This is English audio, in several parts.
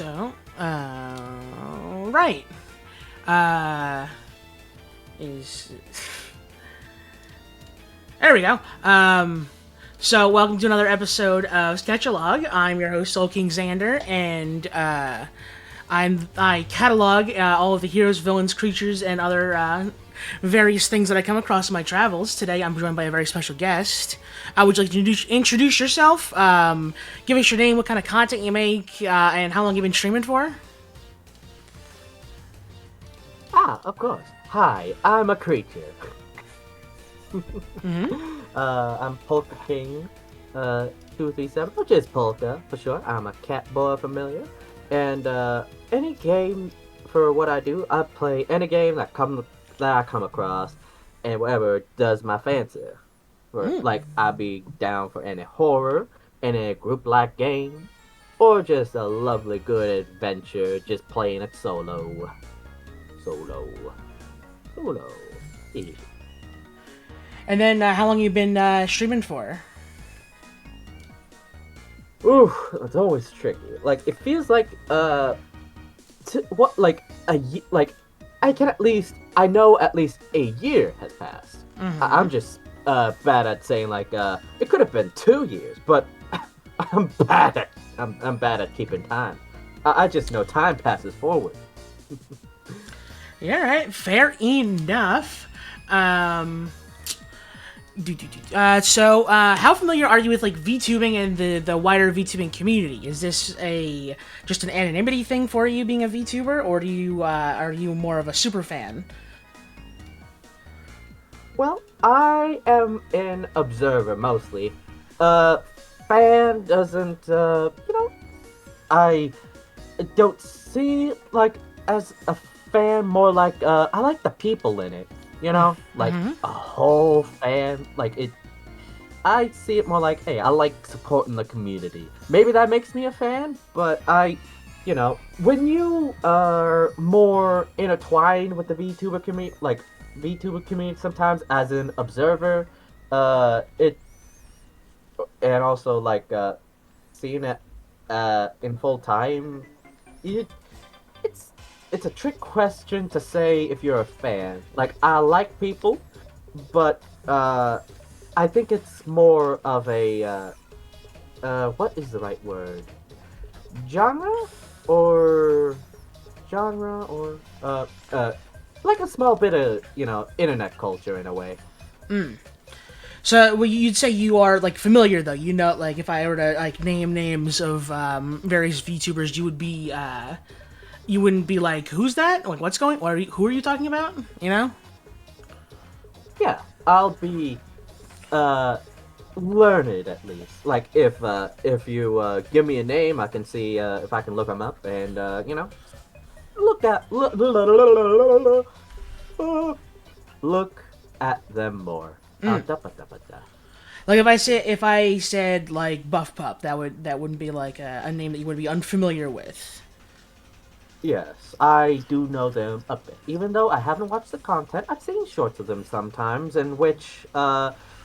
So, right. Uh, is there we go. So welcome to another episode of Sketchalog. I'm your host, Soul King Xander, and I catalog all of the heroes, villains, creatures, and other various things that I come across in my travels. Today, I'm joined by a very special guest. Would you like to introduce yourself? Give us your name, what kind of content you make, and how long you've been streaming for? Of course. Hi, I'm a creature. I'm Polka King, 237, which is Polka for sure. I'm a catboy familiar. And any game for what I do, I play any game that I come across, and whatever does my fancy. I'd be down for any horror, any group like game, or just a lovely good adventure, just playing it solo. Solo. Solo. Eh. And then, how long you been streaming for? Ooh, it's always tricky. Like it feels like I know at least a year has passed. I'm just bad at saying it could have been 2 years, but I'm bad at keeping time. I just know time passes forward. Yeah, all right, fair enough. How familiar are you with like VTubing and the wider VTubing community? Is this just an anonymity thing for you being a VTuber, or are you more of a super fan? Well, I am an observer mostly. Fan doesn't, I don't see like as a fan, more like I like the people in it, like a whole fan, like it. I see it more like, hey, I like supporting the community. Maybe that makes me a fan, but when you are more intertwined with the VTuber community, sometimes as an observer, it and also seeing it in full time, you it's it's a trick question to say if you're a fan. Like I like people, but I think it's more of a what is the right word? Genre or genre or like a small bit of internet culture in a way. So, well, you'd say you are like familiar though. You know, like if I were to like name names of various VTubers, you wouldn't be like, who's that? Like, who are you talking about? You know? Yeah, I'll be uh learned at least. Like if you give me a name, I can see if I can look them up and look at them more. Da-ba-da-ba-da. Like if I said like Buff Pup, that wouldn't be like a name that you would be unfamiliar with. Yes, I do know them a bit. Even though I haven't watched the content, I've seen shorts of them sometimes in which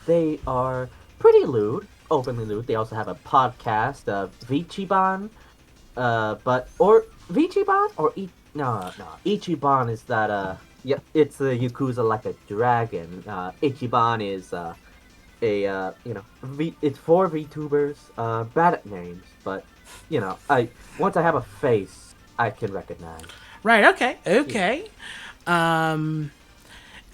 they are pretty lewd, openly lewd. They also have a podcast, Vichiban, or Vichiban or no, Ichiban is that yeah, it's a Yakuza like a dragon. Ichiban is it's for VTubers, bad at names, but I once I have a face, I can recognize. Right. Okay. Yeah. Okay. Um.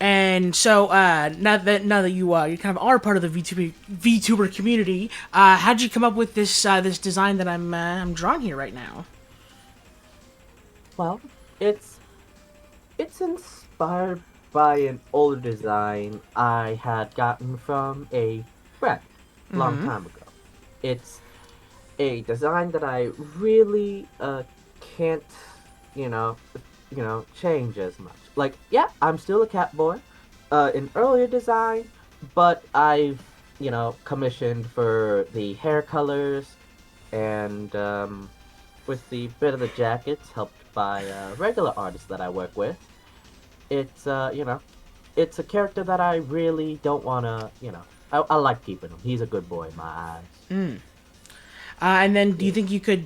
And so now that you kind of are part of the VTuber community, how did you come up with this design that I'm drawing here right now? Well, it's inspired by an older design I had gotten from a friend a long time ago. It's a design that I really can't, you know, change as much. Like, yeah, I'm still a cat boy, an earlier design, but I've, commissioned for the hair colors and with the bit of the jackets, helped by regular artists that I work with. It's it's a character that I really don't wanna, I like keeping him. He's a good boy in my eyes. And then, do you Yeah. think you could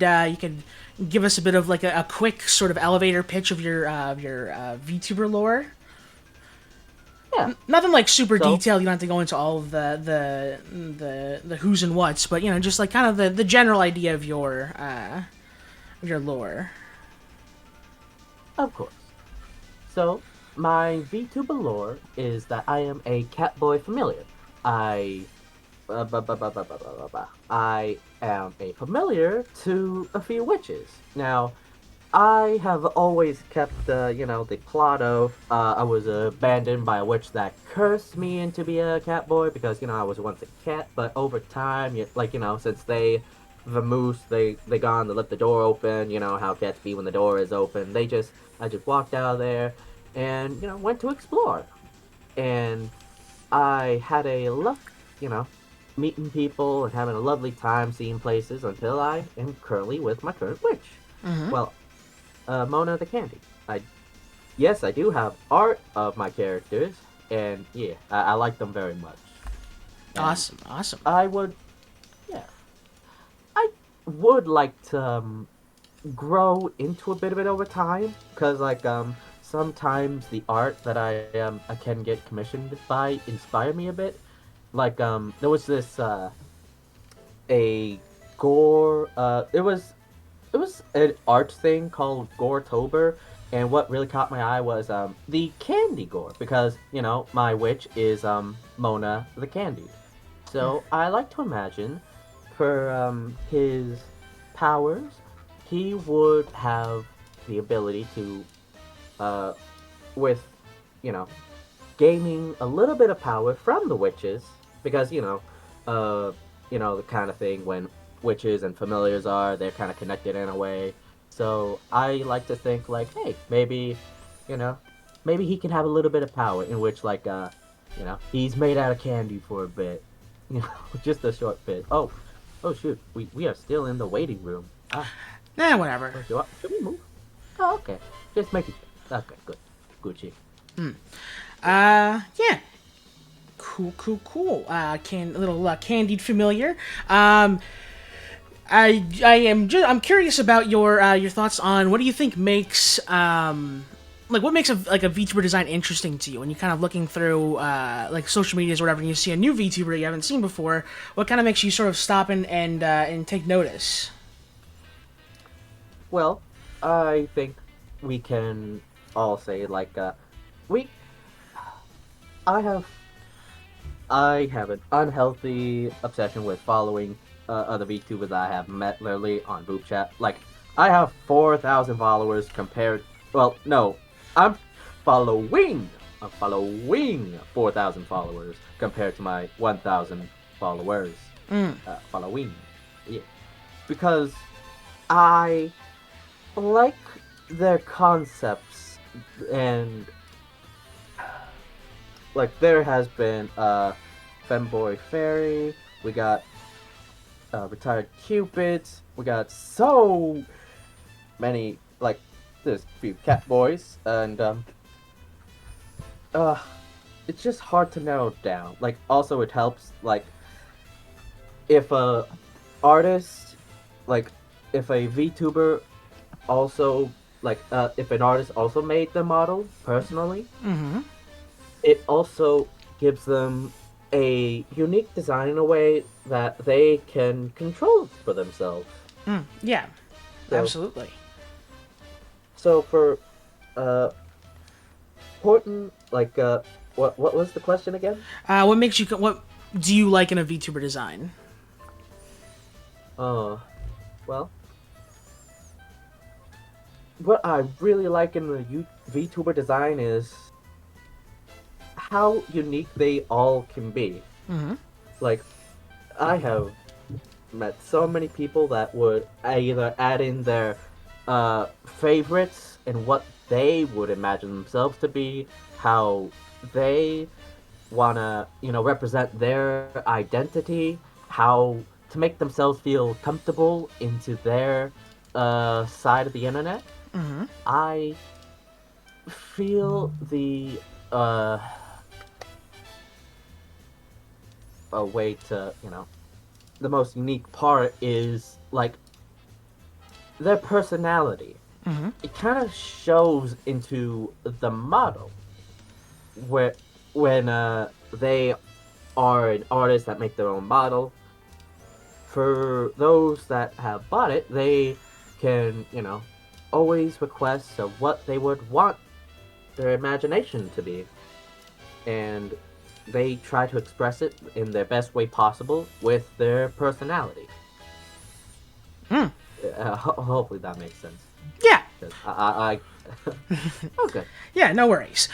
give us a bit of like a quick sort of elevator pitch of your VTuber lore? Yeah. Nothing like super So, detailed. You don't have to go into all of the who's and whats, but just like kind of the general idea of your lore. of course. So, my VTuber lore is that I am a catboy familiar. I I am a familiar to a few witches. Now, I have always kept the plot of I was abandoned by a witch that cursed me into be a cat boy because I was once a cat, but over time, since the moose they gone, they left the door open. You know how cats be when the door is open. I just walked out of there and went to explore, and I had a you know meeting people and having a lovely time seeing places until I am currently with my current witch. Well, Mona the Candy. I Yes, I do have art of my characters, and yeah, I like them very much. And Awesome, awesome. I would, yeah, I would like to grow into a bit of it over time, cause sometimes the art that I can get commissioned by inspire me a bit. There was this a gore it was an art thing called Goretober, and what really caught my eye was the candy gore because my witch is Mona the Candy. So I like to imagine for his powers, he would have the ability to, uh, with you know, gaining a little bit of power from the witches because uh, the kind of thing when witches and familiars they're kind of connected in a way. So I like to think like, hey, you know, maybe he can have a little bit of power in which he's made out of candy for a bit, just a short bit. Oh shoot, we are still in the waiting room. Nah, whatever. Should we move? Oh, okay, just making sure. Okay, good, Gucci. Yeah. Cool, cool, cool. Little candied familiar. I'm curious about your thoughts on what do you think makes like what makes a VTuber design interesting to you when you're kind of looking through like social medias or whatever and you see a new VTuber you haven't seen before. What kind of makes you sort of stop and take notice? Well, I think we can all say we I have I have an unhealthy obsession with following other VTubers I have met literally on group chat. Like I have 4,000 followers compared. Well, no, I'm following. I'm following 4,000 followers compared to my 1,000 followers. Following, yeah, because I like their concepts and like there has been femboy fairy, we got retired cupids, we got so many there's a few cat boys and uh it's just hard to narrow down. Like also it helps if a artist like if a VTuber also if an artist also made the model personally, it also gives them a unique design in a way that they can control for themselves. Yeah, So, absolutely. so for uh, important, what was the question again? What do you like in a VTuber design? Uh, well, what I really like in the VTuber design is how unique they all can be. Like, I have met so many people that would either add in their favorites and what they would imagine themselves to be, how they wanna, represent their identity, how to make themselves feel comfortable into their side of the internet. I feel a way to, the most unique part is like their personality. Mm-hmm. It kind of shows into the model where when they are an artist that make their own model. For those that have bought it, they can, always request of what they would want their imagination to be, and they try to express it in their best way possible with their personality. Mm. Hopefully that makes sense. Yeah. 'Cause okay. Yeah, no worries.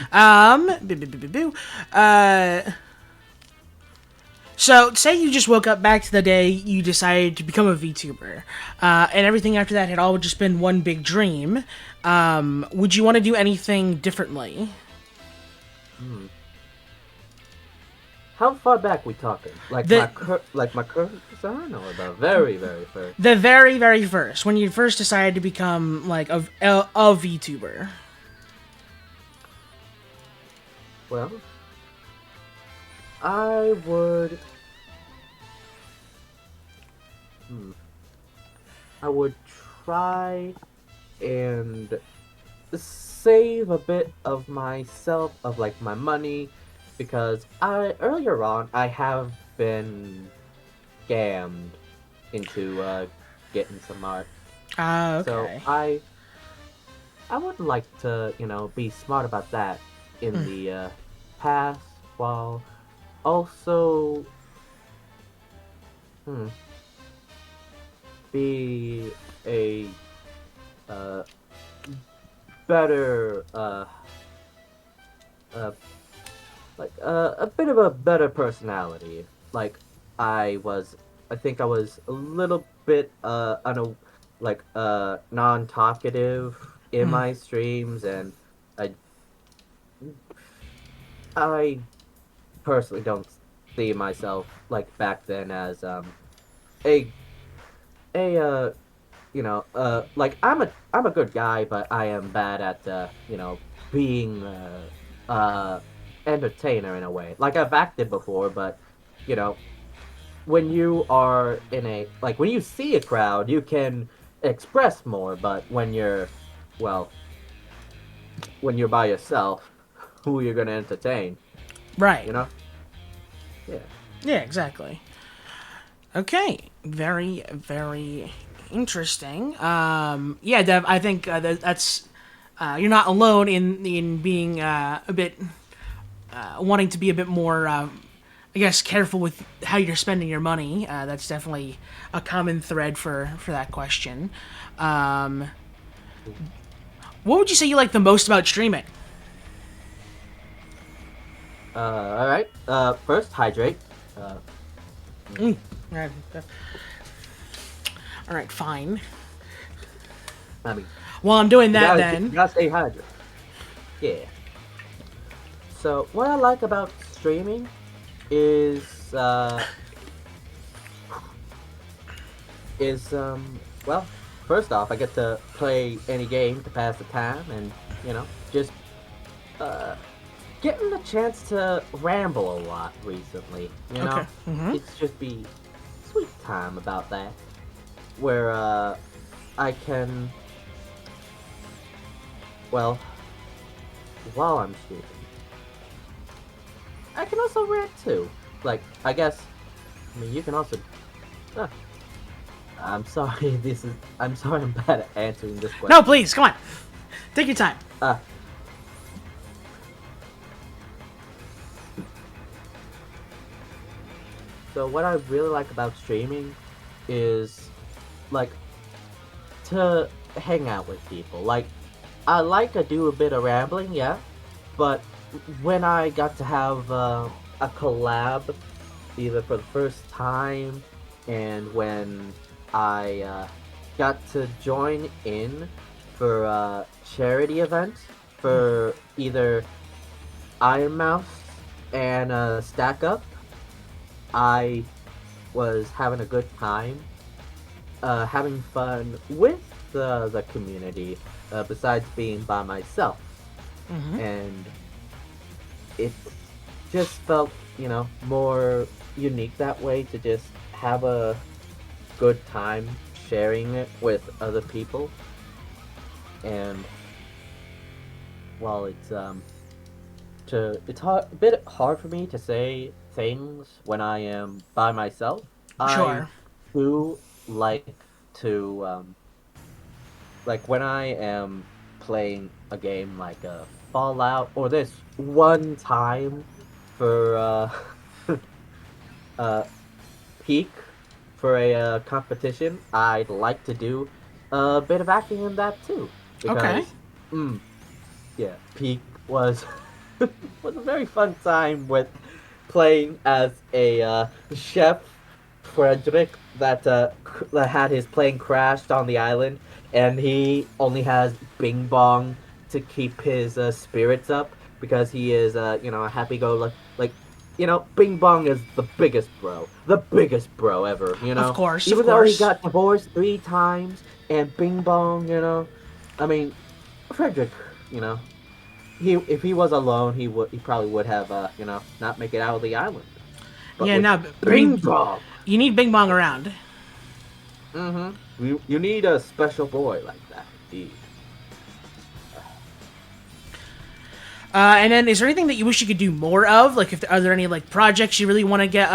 So, say you just woke up back to the day you decided to become a VTuber, and everything after that had all just been one big dream. Would you want to do anything differently? Hmm. How far back we talking? Like The my current design, or the very very first? the very very first, when you first decided to become like a VTuber. Well, I would. Hmm, I would try and save a bit of myself, of like my money, because I earlier on I have been scammed into getting some art. Ah, So okay. I would like to, be smart about that in the past, while also hmm, be a uh, better uh, like a bit of a better personality. Like I was, I think I was a little bit non-talkative in Mm, my streams, and I I personally don't see myself like back then as a a like I'm a good guy, but I am bad at being uh entertainer in a way. Like I've acted before, but you know when you are in a like when you see a crowd, you can express more. But well, when you're by yourself, who you're gonna entertain? right. You know? Yeah. Yeah, exactly. Okay. Very very interesting. Yeah, Dev. I think that's you're not alone in being a bit wanting to be a bit more. I guess careful with how you're spending your money. That's definitely a common thread for that question. Um, what would you say you like the most about streaming? All right. First, hydrate. Mm, Mm. Uh, all right, fine. I mean, While I'm doing you that, gotta then. stay hydrated. Yeah. So what I like about streaming is well, first off, I get to play any game to pass the time, and just uh getting the chance to ramble a lot recently. Okay. Mm-hmm. It's just be sweet time about that, where I can, well, while I'm streaming, I can also rant too. Like I guess, I mean, you can also. Uh, I'm sorry. I'm sorry. I'm bad at answering this No, question. please, come on. Take your time. Uh, so what I really like about streaming is like to hang out with people. Like I like to do a bit of rambling, yeah, but when I got to have a collab, either for the first time, and when I got to join in for a charity event for either Iron Mouse and Stack Up, I was having a good time, having fun with the community, besides being by myself, Mm-hmm. and it just felt more unique that way, to just have a good time sharing it with other people, and while it's a bit hard for me to say things when I am by myself. I Sure. do like to like when I am playing a game like Fallout or this one time for uh peak for a competition, I'd like to do a bit of acting in that too Okay. because mm, yeah, peak was was a very fun time with playing as a chef Frederick that had his plane crashed on the island, and he only has Bing Bong to keep his spirits up because he is a happy go like Bing Bong is the biggest bro ever. Of course. Of Even though he course. got divorced 3 times, and Bing Bong, I mean, Frederick, you know, he if he was alone, he probably would have not make it out of the island. But Yeah. with No. I Bing mean, Bong, you need Bing Bong around. you need a special boy like that, indeed. And then, is there anything that you wish you could do more of? Like, if are there any like projects you really want to get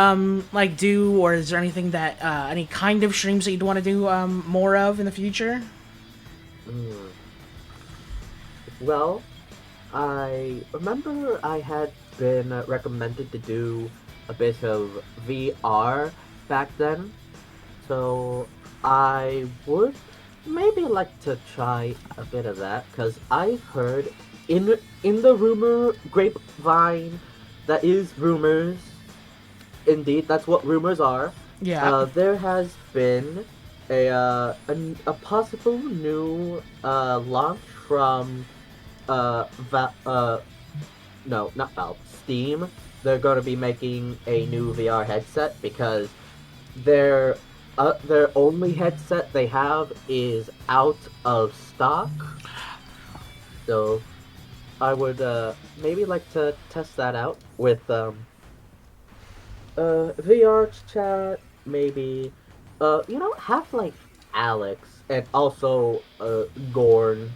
like do, or is there anything that any kind of streams that you'd want to do more of in the future? Mm. Well, I remember I had been recommended to do a bit of VR back then, so I would maybe like to try a bit of that because I've heard in the rumor grapevine that is rumors. Indeed, that's what rumors are. Yeah. There has been a possible new launch from no, not Valve, Steam. They're going to be making a new VR headset because their only headset they have is out of stock. So I would maybe like to test that out with VR chat, maybe Half Life Alex and also Gorn.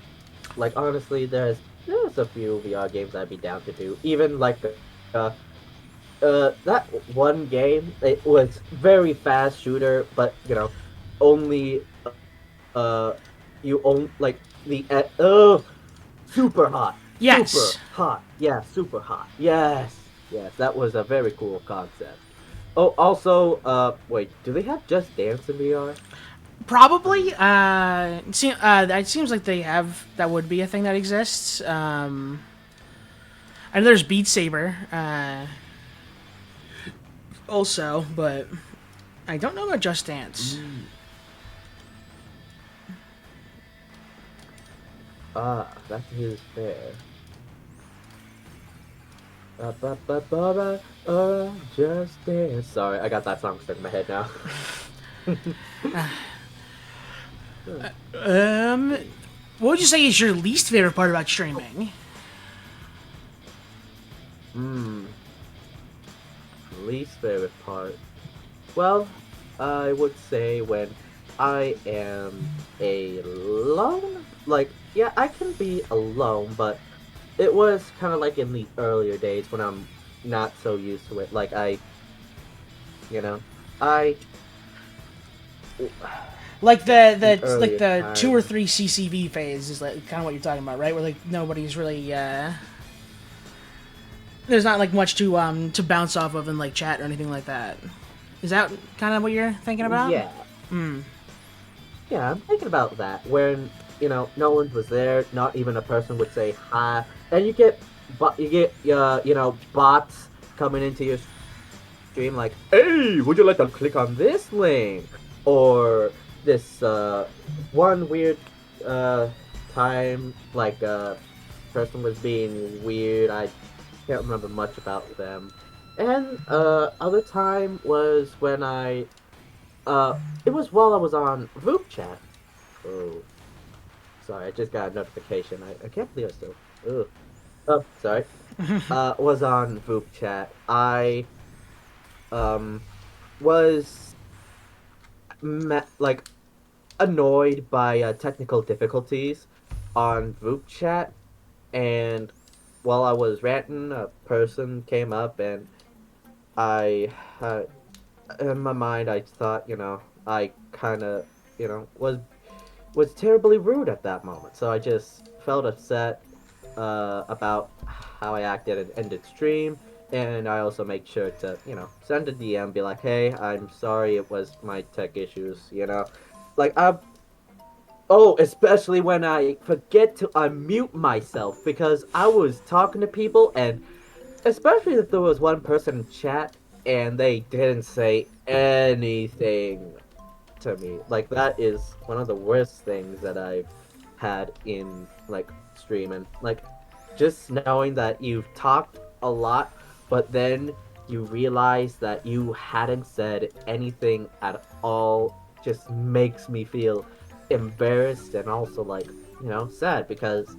Like honestly, there's a few VR games I'd be down to do. Even like uh that one game, it was very fast shooter, but only uh you own like the super hot, Yes. super hot, yeah, super hot, yes, that was a very cool concept. Oh, also, wait, do they have Just Dance in VR? Probably. It seems like they have. That would be a thing that exists. I know there's Beat Saber. Also, but I don't know about Just Dance. Mm. That is fair. Just Dance. Sorry, I got that song stuck in my head now. Um, what would you say is your least favorite part about streaming? Hmm. Least favorite part. Well, I would say when I am alone. Like, yeah, I can be alone, but it was kind of like in the earlier days when I'm not so used to it. Like, you know, I Like the like earlier the 2 or 3 times. CCV phase is like kind of what you're talking about, right? Where like nobody's really there's not like much to bounce off of in like chat or anything like that. Is that kind of what you're thinking about? Yeah, yeah, I'm thinking about that when no one was there, not even a person would say hi, and you get bots coming into your stream like, hey, would you like to click on this link or this one weird uh time like person was being weird. I can't remember much about them. And other time was when it was while I was on Voop chat. Oh, sorry, I just got a notification. I can't believe I still. Ugh. Oh, sorry. Was on Voop chat. I um was like annoyed by technical difficulties on group chat, and while I was ranting, a person came up, and I, in my mind, I thought, I kind of, was terribly rude at that moment. So I just felt upset about how I acted and ended stream. And I also make sure to, send a DM, be like, hey, I'm sorry, it was my tech issues. Like, oh, especially when I forget to unmute myself because I was talking to people, and especially if there was one person in chat and they didn't say anything to me. Like that is one of the worst things that I've had in like streaming. Like just knowing that you've talked a lot, but then you realize that you hadn't said anything at all just makes me feel embarrassed and also like, sad because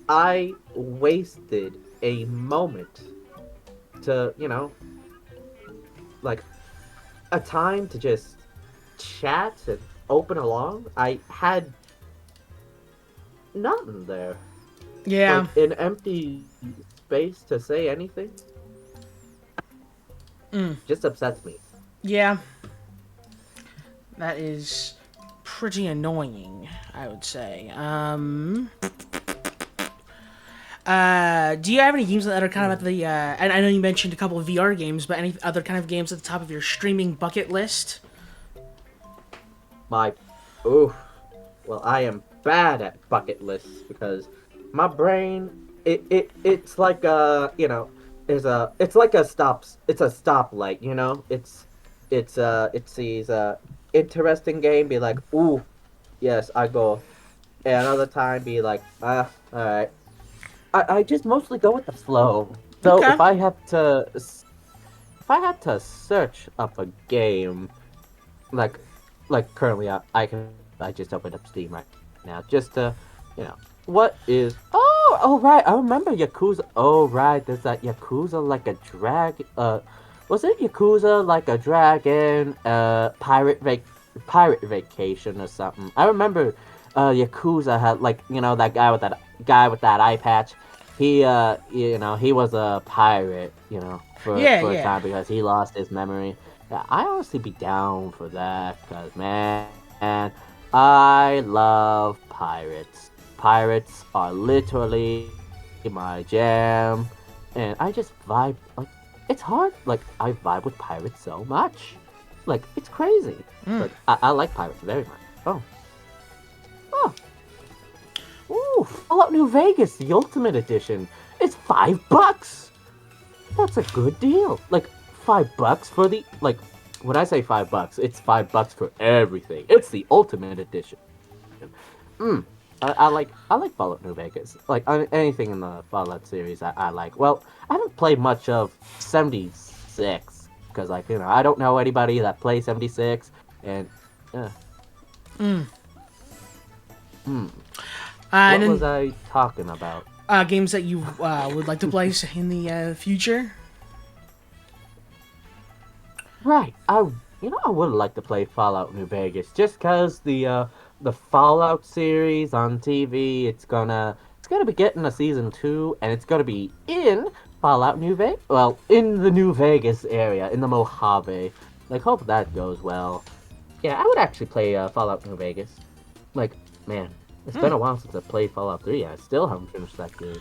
I wasted a moment to, like a time to just chat and open along. I had nothing there. Yeah. Like an empty space to say anything just upsets me. Yeah. That is pretty annoying, I would say. Do you have any games that are kind of at the? And I know you mentioned a couple of VR games, but any other kind of games at the top of your streaming bucket list? My oof. Well, I am bad at bucket lists because my brain it's like it's like it's a stoplight, it sees a interesting game, be like, ooh, yes, I go. And another time be like, alright. I just mostly go with the flow. So Okay. if I had to search up a game, like currently I just opened up Steam right now just to, what is, oh right, I remember Yakuza. Oh right, there's that Yakuza like a drag, was it Yakuza like a dragon, pirate vacation or something. I remember Yakuza had, like, that guy with that eye patch. He he was a pirate, Yeah, for a yeah. time because he lost his memory. Yeah, I honestly be down for that because, man, I love pirates. Pirates are literally my jam, and I just vibe. Like, it's hard. Like, I vibe with pirates so much. Like, it's crazy. Like, I like pirates very much. Oh, oh, ooh, Fallout New Vegas, the Ultimate Edition. It's $5. That's a good deal. Like, $5 for the, like, when I say $5, it's $5 for everything. It's the Ultimate Edition. Mm. I like Fallout New Vegas. Like anything in the Fallout series, I like. Well, I haven't played much of 76 because, like, I don't know anybody that plays 76, and uh, hmm, And what was then I talking about? games that you would like to play in the future. Right, I would like to play Fallout New Vegas just because the Fallout series on TV, it's gonna be getting a season 2, and it's gonna be in Fallout New Vegas. Well, in the New Vegas area, in the Mojave. Like, hope that goes well. Yeah, I would actually play Fallout New Vegas. Like, man, it's been a while since I played Fallout 3. I still haven't finished that game.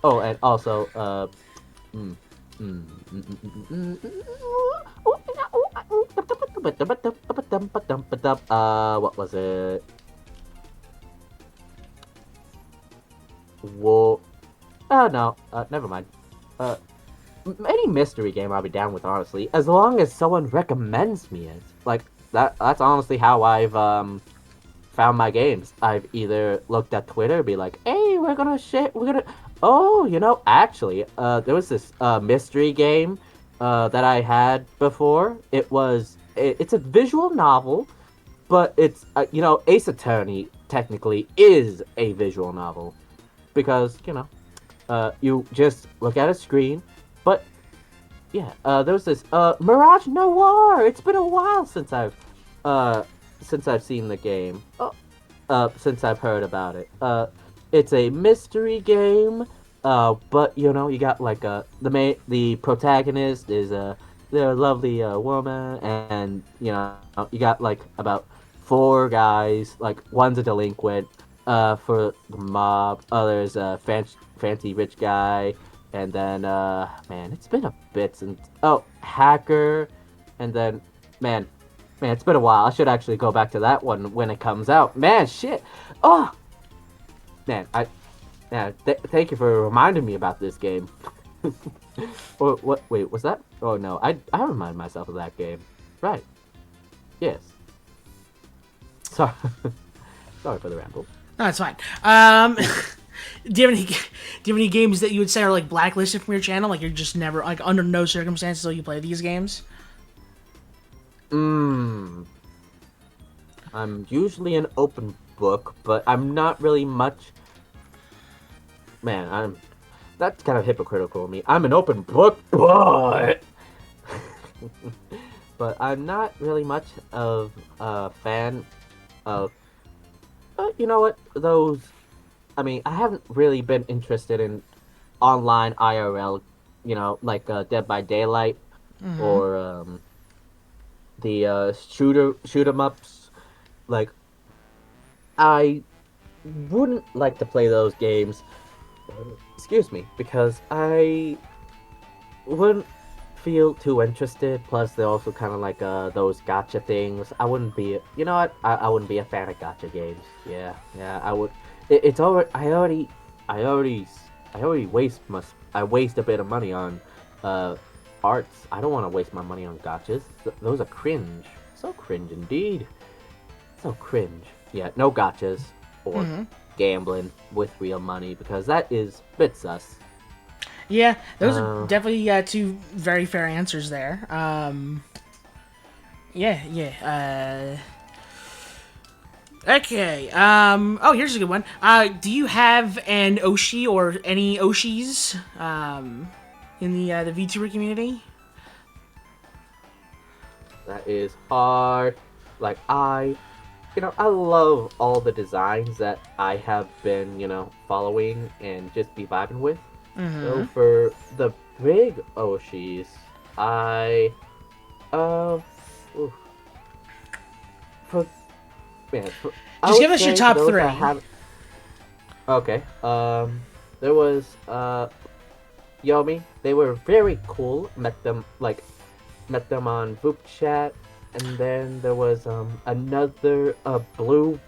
Oh, and also, mm, mm, mm, mm, mm, mm, what was it? Whoa. Oh, no. Never mind. Uh, any mystery game I'll be down with, honestly, as long as someone recommends me it. Like, that's honestly how I've, found my games. I've either looked at Twitter, be like, hey, we're gonna, oh, actually, there was this, mystery game, that I had before. It's a visual novel, but it's, Ace Attorney technically is a visual novel because, you just look at a screen. But yeah, there was this Mirage Noir. It's been a while since I've uh, since I've seen the game, since I've heard about it. It's a mystery game. But you got like the protagonist is they're a lovely woman, and you got like about four guys. Like one's a delinquent, for the mob. Others fancy rich guy, and then man, it's been a bit since hacker, and then man, Man, it's been a while. I should actually go back to that one when it comes out. Man, shit. Oh, man. Thank you for reminding me about this game. What? Wait, was that? Oh no, I remind myself of that game. Right. Yes. Sorry. Sorry for the ramble. No, it's fine. Do you have any games that you would say are like blacklisted from your channel? Like you're just never like under no circumstances will you play these games? I'm usually an open book, but I'm not really much. Man, That's kind of hypocritical of me. I'm an open book, but. But I'm not really much of a fan of. You know what? Those. I mean, I haven't really been interested in online IRL, like Dead by Daylight or the shoot 'em ups. Like, I wouldn't like to play those games. Excuse me, because I wouldn't feel too interested. Plus, they're also kind of like those gotcha things. I wouldn't be. You know what? I wouldn't be a fan of gotcha games. Yeah. I would. It's already. I already I waste a bit of money on arts. I don't want to waste my money on gotchas. Those are cringe. So cringe indeed. So cringe. Yeah, no gotchas or gambling with real money because that is bit sus. Yeah, those are definitely two very fair answers there. Yeah. Okay. Oh, here's a good one. Do you have an Oshi or any Oshis in the VTuber community? That is hard. Like I love all the designs that I have been, following and just be vibing with. So for the big Oshis, I oof. for man, for, I Just would give us your say top those three. that have- Okay. There was Yomi. They were very cool. Met them on Voop Chat, and then there was another blue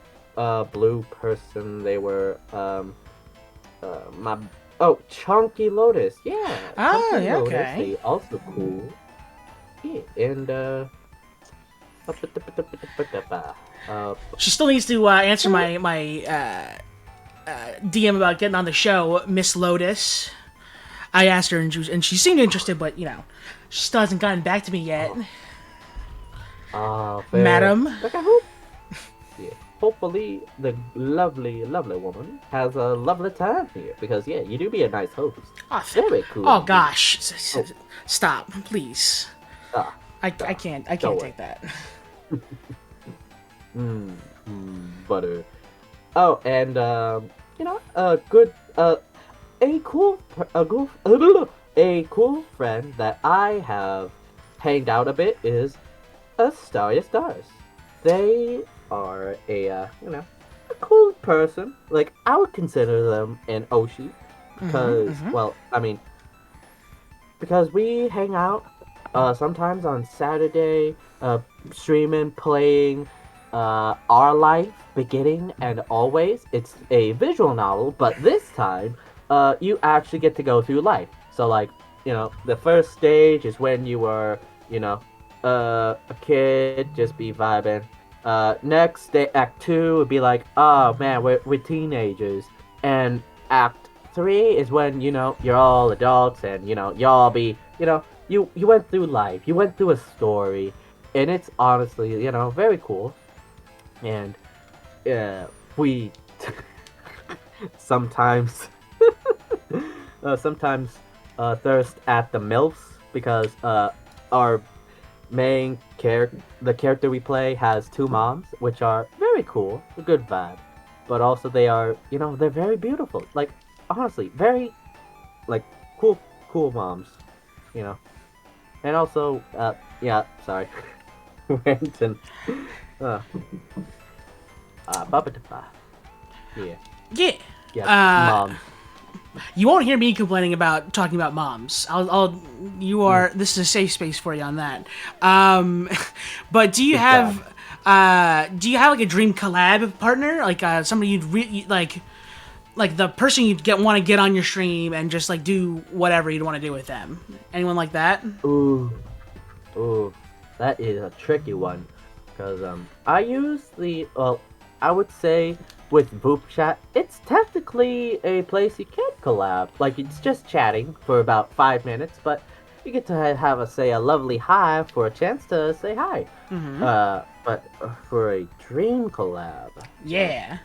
person. They were my Chunky Lotus. Yeah, Oh, Chunky yeah, Lotus. okay. They also cool. Yeah, and She still needs to answer my DM about getting on the show, Miss Lotus. I asked her, and she seemed interested, but she still hasn't gotten back to me yet. fair. Madam. Like I hope. Yeah. Hopefully, the lovely woman has a lovely time here because you do be a nice host. Oh, Very cool. Oh gosh, Oh. Stop, please. I can't take that. Butter. Oh, and a good a cool friend that I have hanged out a bit is a Starry Stars. They are a cool person. Like I would consider them an Oshi because because we hang out sometimes on Saturday, streaming, playing Our Life, Beginning and Always. It's a visual novel, but this time, you actually get to go through life. So, like, the first stage is when you were, a kid, just be vibing. Next day, Act 2 would be like, oh man, we're teenagers. And Act 3 is when, you're all adults and, y'all be, you went through life, you went through a story, and it's honestly, very cool. And we sometimes thirst at the MILFs because our main the character we play has two moms, which are very cool, a good vibe, but also they are, they're very beautiful. Like honestly, very like cool moms, you know. And also, yeah, sorry, went and uh, ba yeah, Yeah. yeah, Uh, moms. you won't hear me complaining about talking about moms. You Mm, are. This is a safe space for you on that. Um, but good job. do you have like a dream collab partner, like somebody like the person you'd want to get on your stream and just like do whatever you'd want to do with them? Anyone like that? Ooh, ooh, that is a tricky one, because I use the I would say with Voop Chat, it's technically a place you can collab. Like it's just chatting for about 5 minutes, but you get to have a lovely hi for a chance to say hi. But for a dream collab, Yeah.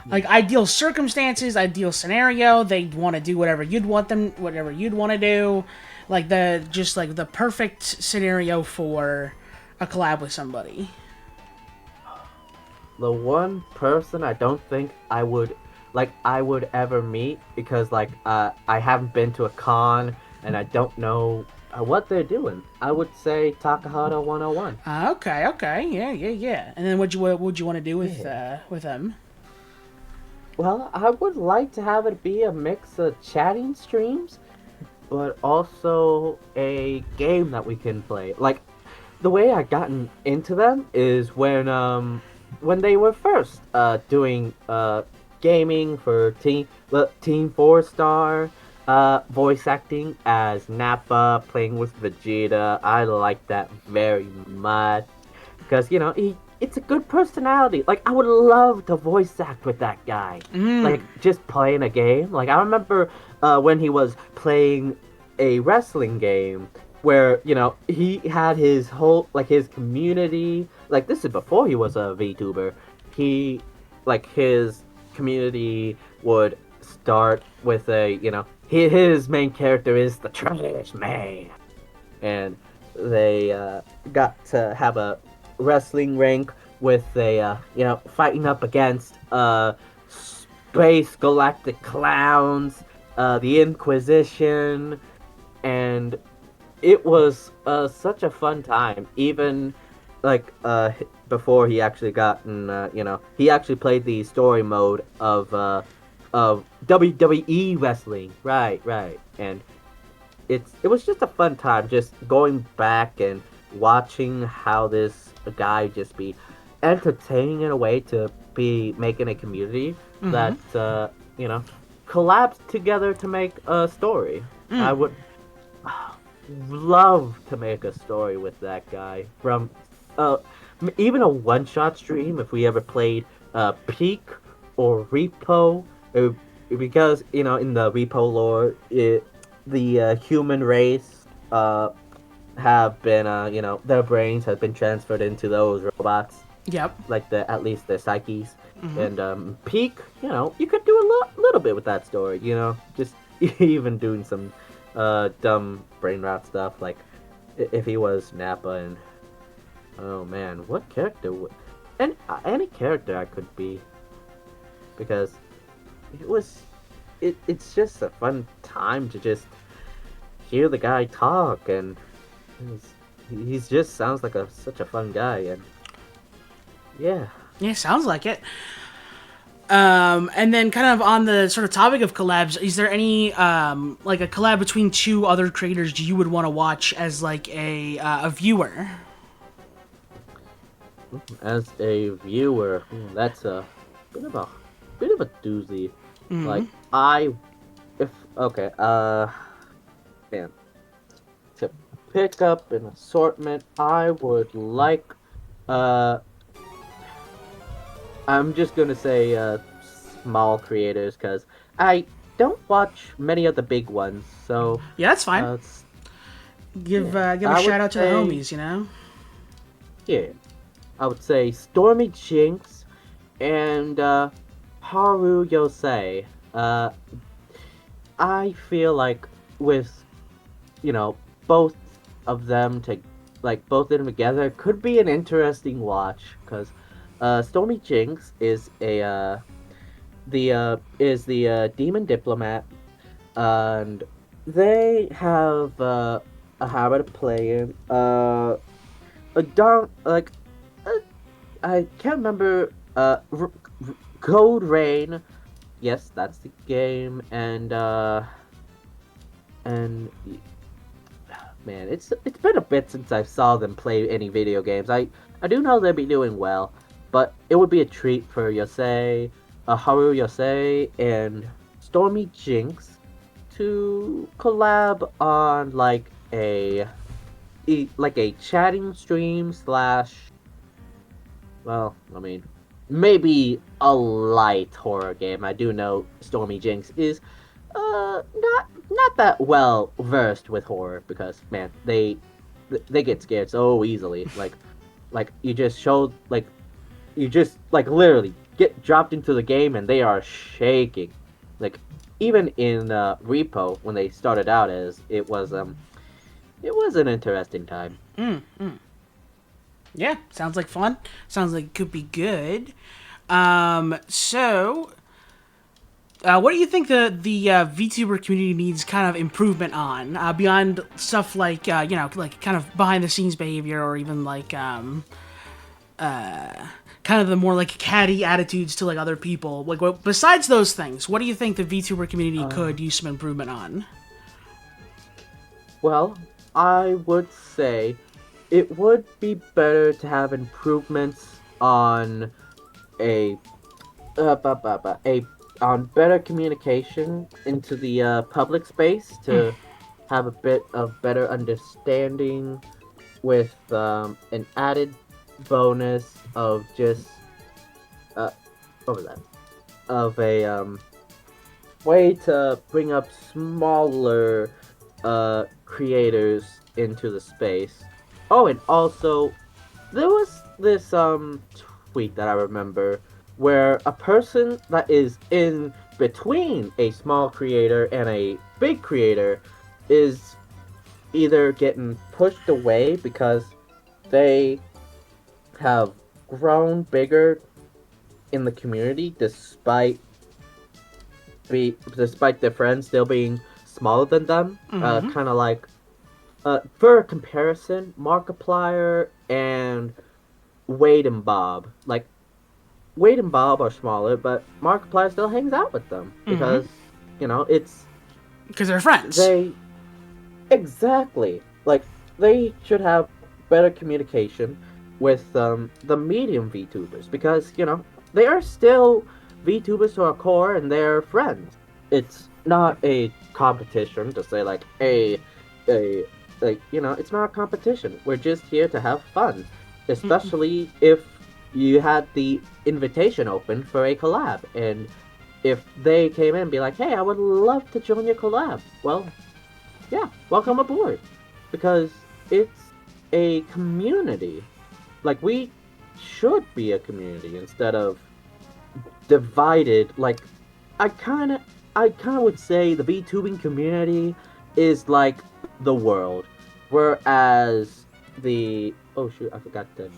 Like ideal circumstances, ideal scenario, they want to do whatever you'd want to do. Like the perfect scenario for a collab with somebody. the one person I don't think I would ever meet because I haven't been to a con and I don't know what they're doing. I would say Takahata 101. Okay, yeah. And then what would you want to do Yeah. with them? Well, I would like to have it be a mix of chatting streams, but also a game that we can play. Like the way I gotten into them is when they were first doing gaming for Team 4 Star, voice acting as Nappa, playing with Vegeta. I like that very much because it's a good personality. Like I would love to voice act with that guy. Mm. Like just playing a game. Like I remember when he was playing a wrestling game where he had his whole his community. Like this is before he was a VTuber. He his community would start with his main character is the trash man, and they got to have a wrestling rank with a fighting up against space galactic clowns, the Inquisition, and it was such a fun time. Even before he actually gotten he actually played the story mode of WWE wrestling. Right, and it was just a fun time just going back and watching how this guy just be entertaining in a way to be making a community that you know collabs together to make a story. I would love to make a story with that guy from uh even a one shot stream if we ever played Peak or Repo, because in the Repo lore the human race have been their brains have been transferred into those robots, Yep. like at least their psyches. And Peak, you could do a little bit with that story, just even doing some dumb brain rot stuff, like if he was Nappa. And oh man, what character would any character I could be, because it was it's just a fun time to just hear the guy talk, and he's just sounds like such a fun guy. And yeah. Yeah, sounds like it. And then kind of on the sort of topic of collabs, is there any like a collab between two other creators you would want to watch as like a viewer? As a viewer, that's a bit of a bit of a doozy. Like I, if okay, man, to pick up an assortment, I would like, uh, I'm just gonna say small creators because I don't watch many of the big ones. So, Yeah, that's fine. Give yeah, give a I would shout out to the say homies, you know. yeah, I would say Stormy Jinx and Haru Yosei. I feel like with both of them like both of them together could be an interesting watch because Stormy Jinx is the demon diplomat, and they have a habit of playing a dark like uh, I can't remember Code Rain. Yes, that's the game, and man, it's been a bit since I saw them play any video games. I do know they'll be doing well, but it would be a treat for Yosei, Haru Yosei, and Stormy Jinx to collab on like a chatting stream slash, well, I mean, maybe a light horror game. I do know Stormy Jinx is not that well versed with horror because man, they get scared so easily. Like you just like literally get dropped into the game and they are shaking. Like even in Repo when they started out as it was an interesting time. Yeah, sounds like fun. Sounds like it could be good. So, what do you think the VTuber community needs kind of improvement on beyond stuff like like kind of behind the scenes behavior, or even like kind of the more like catty attitudes to like other people? Like, besides those things, what do you think the VTuber community could use some improvement on? Well, I would say it would be better to have improvements on a a on better communication into the public space to have a bit of better understanding with an added bonus of just uh what was that of a way to bring up smaller creators into the space. Oh, and also there was this tweet that I remember where a person that is in between a small creator and a big creator is either getting pushed away because they have grown bigger in the community despite their friends still being smaller than them. Kind of like for comparison, Markiplier and Wade and Bob. Like Wade and Bob are smaller, but Markiplier still hangs out with them because it's Because they're friends. they exactly like they should have better communication with the medium VTubers because they are still VTubers to our core and they're friends. It's not a competition to say like a like it's not a competition. We're just here to have fun, especially if you had the invitation open for a collab, and if they came in and be like, hey, I would love to join your collab, well, yeah, welcome aboard, because it's a community. Like, we should be a community instead of divided. Like, I kind of would say the VTubing community is like the world, whereas the oh shoot, I forgot to.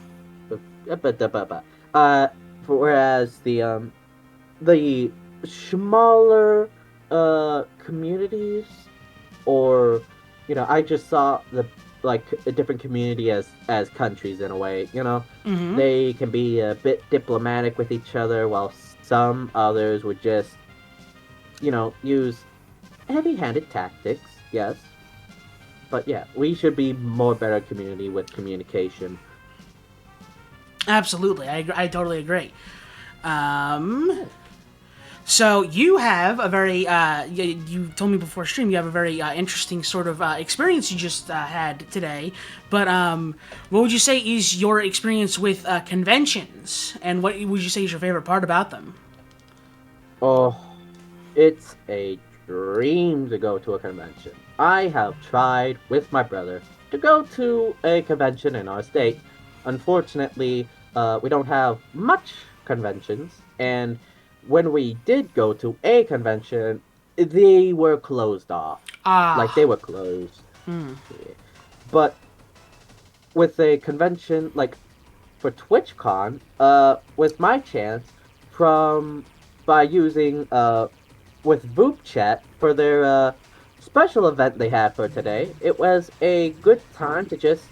Whereas the smaller communities, or I just saw the like a different community as countries in a way. They can be a bit diplomatic with each other, while some others would just use heavy-handed tactics. Yes, but yeah, we should be more better community with communication. Absolutely, I totally agree. So you have a very you told me before stream you have a very interesting sort of experience you just had today. But what would you say is your experience with conventions, and what would you say is your favorite part about them? Oh, it's a dream to go to a convention. I have tried with my brother to go to a convention in our state. Unfortunately, we don't have much conventions, and when we did go to a convention, they were closed off. Like, Ah, they were closed. Yeah. But with a convention like for TwitchCon, with my chance from by using with Voop Chat for their special event they had for today. It was a good time to just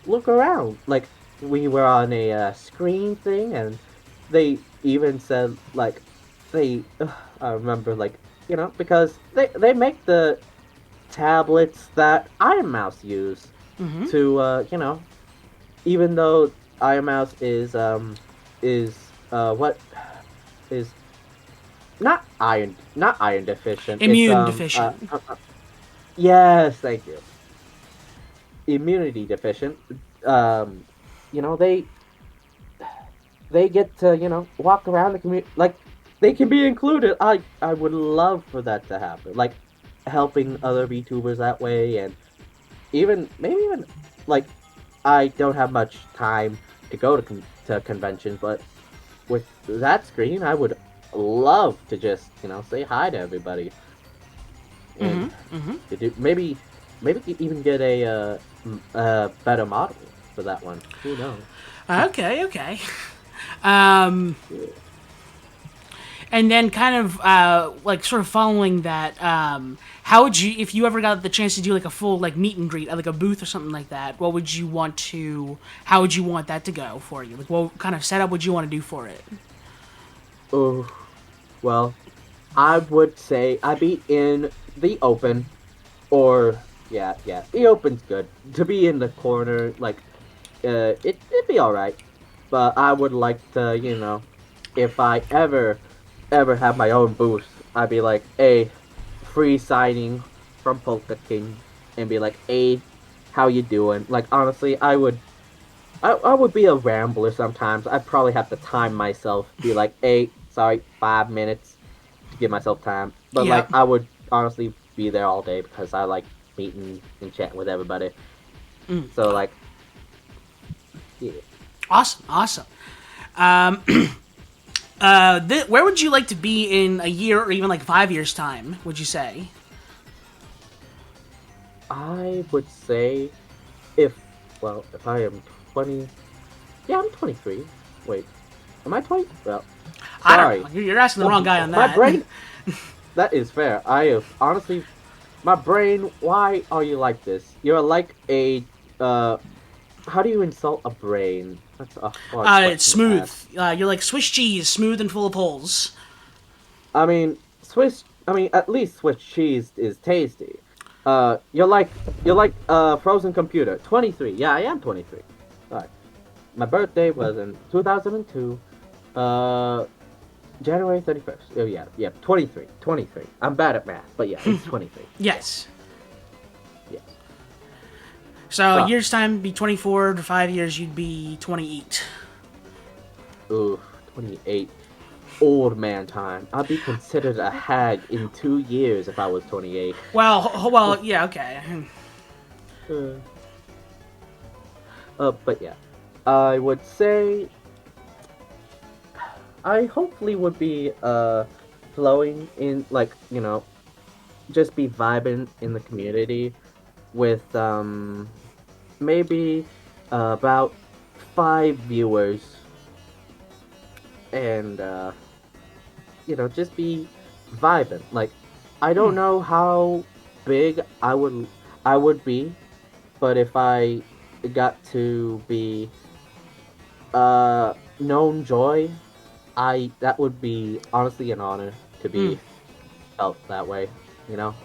look around. Like we were on a screen thing, and they even said like they. I remember like because they make the tablets that Iron Mouse use Mm-hmm. to even though Iron Mouse is what is not iron deficient. It's Immune deficient. yes, thank you. Immunity deficient. Um, you know they get to walk around the community like they can be included. I would love for that to happen. Like helping other VTubers that way, and maybe even like I don't have much time to go to conventions, but with that screen, I would love to just say hi to everybody Mm-hmm. and Mm-hmm. to do maybe even get a better model for that one. Who knows? Okay. Okay. Um, Yeah. and then kind of like sort of following that, how would you, if you ever got the chance to do like a full like meet and greet at like a booth or something like that, what would you want to, how would you want that to go for you? Like what kind of setup would you want to do for it? Oh, well, I would say I'd be in the open, or yeah, the open's good. To be in the corner, like it'd be all right. But I would like to, if I ever have my own booth, I'd be like, a free signing from Polka King, and be like, hey, how you doing? Like honestly, I would be a rambler sometimes. I'd probably have to time myself, be like, hey, sorry, 5 minutes to give myself time. But like Yep. I would honestly be there all day because I like meeting and chatting with everybody. So like yeah. Awesome. Awesome. Where would you like to be in a year or even like 5 years time? Would you say? I would say if if I am 20, yeah, I'm 23. Wait, am I 20? Well, I don't know. sorry. You're asking the wrong guy on My that. brain, that is fair. I have honestly, my brain, why are you like this? You're like a, uh, how do you insult a brain? That's a hard It's question to smooth. ask. You're like Swiss cheese, smooth and full of holes. I mean, at least Swiss cheese is tasty. You're like frozen computer. 23. Yeah, I am 23. All right. My birthday was in 2002. Uh, January 31st. Oh yeah, 23. 23. I'm bad at math, but yeah, it's 23. Yes. Yes. Yes. So a But year's time, be 24. To 5 years, you'd be 28. ooh, 28. Old man time. I'd be considered a hag in 2 years if I was 28. Well, yeah, okay. Uh, but yeah. I would say I hopefully would be flowing in like, just be vibing in the community with maybe about 5 viewers and just be vibing. Like I don't know how big I would be, but if I got to be known joy, I that would be honestly an honor to be felt that way.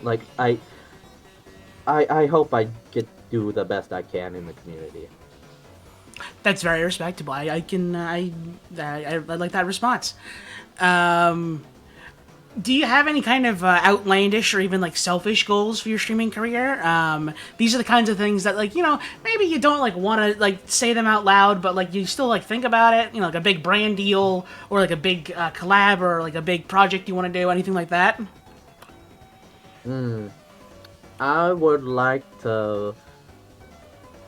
Like I hope I get do the best I can in the community. That's very respectable. I can I like that response. Um, do you have any kind of outlandish or even like selfish goals for your streaming career? These are the kinds of things that like maybe you don't like want to like say them out loud, but like you still like think about it. Like a big brand deal or like a big collab or like a big project you want to do, anything like that. Hmm. I would like to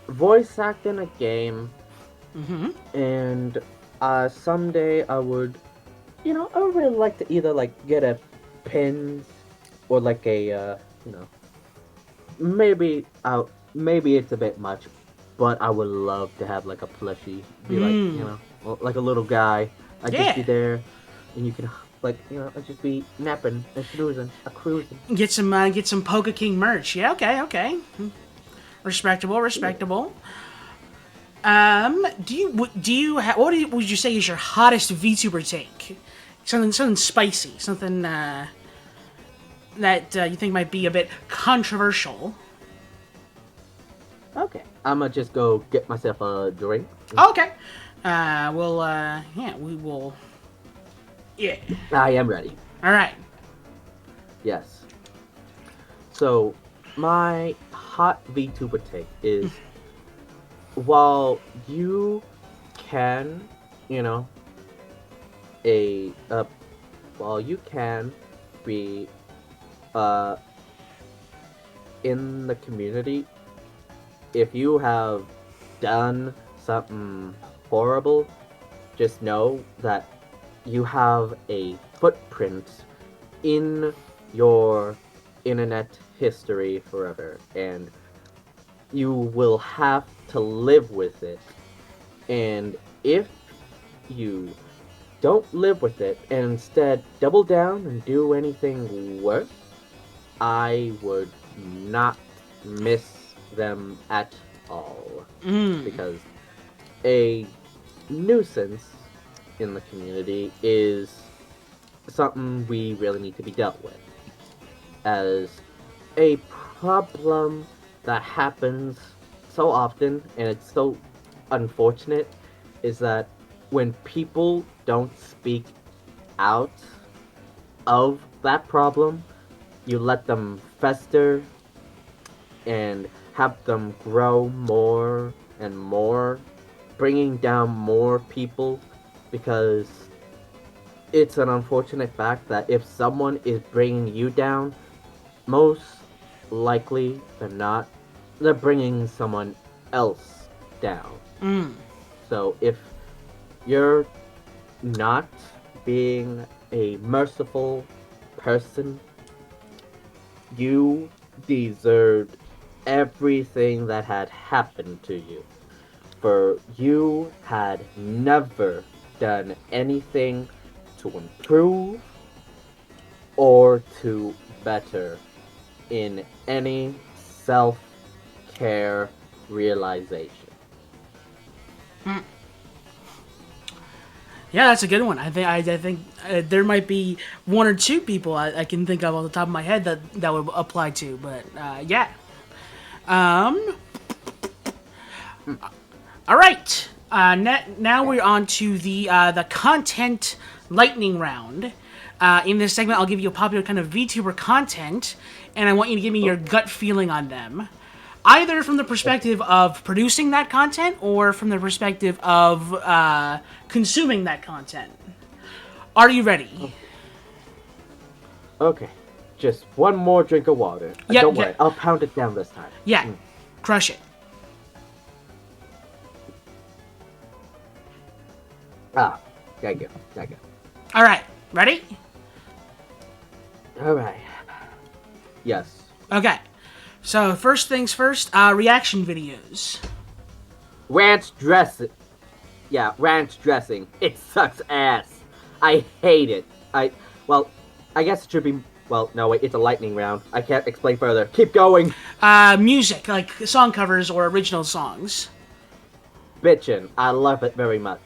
voice act in a game, and someday I would really like to either like get a pin or like a maybe it's a bit much, but I would love to have like a plushie, be like, like a little guy. I'd just Yeah. be there, and you can like, I'd just be napping and snoozing, a cruising. Get some Polka King merch. Yeah, okay. Respectable, respectable. Would you say is your hottest VTuber take? Something spicy, something that you think might be a bit controversial. Okay, I'm gonna just go get myself a drink. Oh, okay. We will. Yeah. I am ready. All right. Yes. So, my hot VTuber take is while you can, you know, a while you can be in the community, if you have done something horrible, just know that you have a footprint in your internet history forever, and you will have to live with it. And if you don't live with it and instead double down and do anything worse, I would not miss them at all. Because a nuisance in the community is something we really need to be dealt with. As a problem that happens so often, and it's so unfortunate, is that when people don't speak out of that problem, you let them fester and have them grow more and more, bringing down more people, because it's an unfortunate fact that if someone is bringing you down, most likely than not, they're bringing someone else down. So if you're not being a merciful person, you deserved everything that had happened to you. For you had never done anything to improve or to better in any self-care realization. Yeah, that's a good one. I think there might be one or two people I can think of off the top of my head that would apply to, but yeah. All right. Now we're on to the content lightning round. In this segment, I'll give you a popular kind of VTuber content, and I want you to give me your gut feeling on them. Either from the perspective of producing that content or from the perspective of consuming that content. Are you ready? Okay, just one more drink of water. Yep, Don't worry, I'll pound it down this time. Yeah, crush it. Thank you. All right, ready? Alright. Yes. Okay. So first things first, reaction videos. Ranch dressing. Yeah, ranch dressing. It sucks ass. I hate it. I guess it should be. Well, no, wait, it's a lightning round. I can't explain further. Keep going. Music, like song covers or original songs. Bitchin'. I love it very much.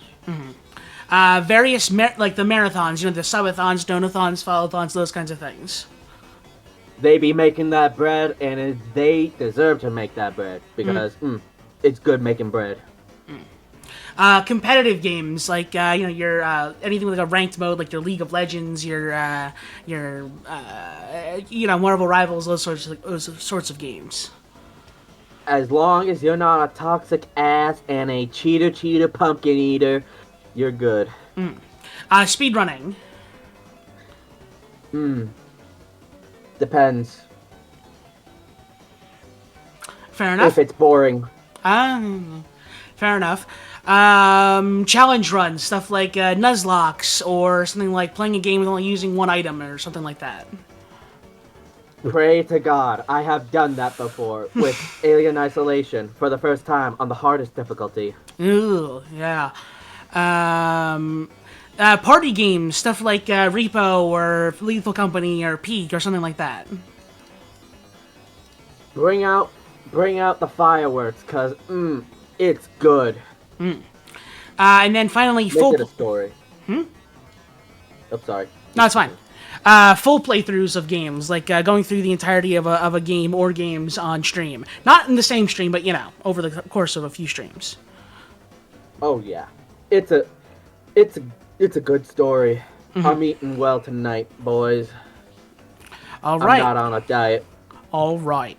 Various, like the marathons, the subathons, donathons, followathons, those kinds of things. They be making that bread, and they deserve to make that bread, because, it's good making bread. Competitive games, like, your, anything like a ranked mode, like your League of Legends, your Marvel Rivals, those sorts of games. As long as you're not a toxic ass and a cheater pumpkin eater, you're good. Speedrunning. Depends. Fair enough. If it's boring. Fair enough. Challenge runs, stuff like Nuzlocke or something like playing a game with only using one item or something like that. Pray to God, I have done that before with Alien Isolation for the first time on the hardest difficulty. Ooh, yeah. Um, Party games, stuff like Repo or Lethal Company or Peak or something like that. Bring out, bring out the fireworks, cause it's good. And then finally, Make it a story. I'm sorry. No, Please it's fine. continue. Full playthroughs of games, like going through the entirety of a game or games on stream. Not in the same stream, but, over the course of a few streams. Oh yeah, it's a, it's a, it's a good story. I'm eating well tonight, boys. All I'm right. not on a diet. All right.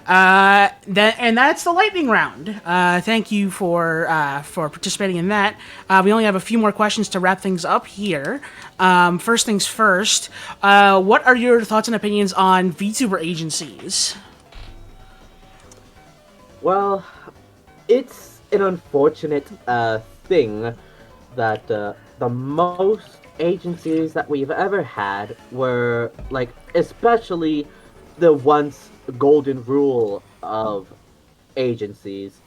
And that's the lightning round. Thank you for participating in that. We only have a few more questions to wrap things up here. First things first. What are your thoughts and opinions on VTuber agencies? Well, it's an unfortunate thing that the most agencies that we've ever had were like, especially the once golden rule of agencies,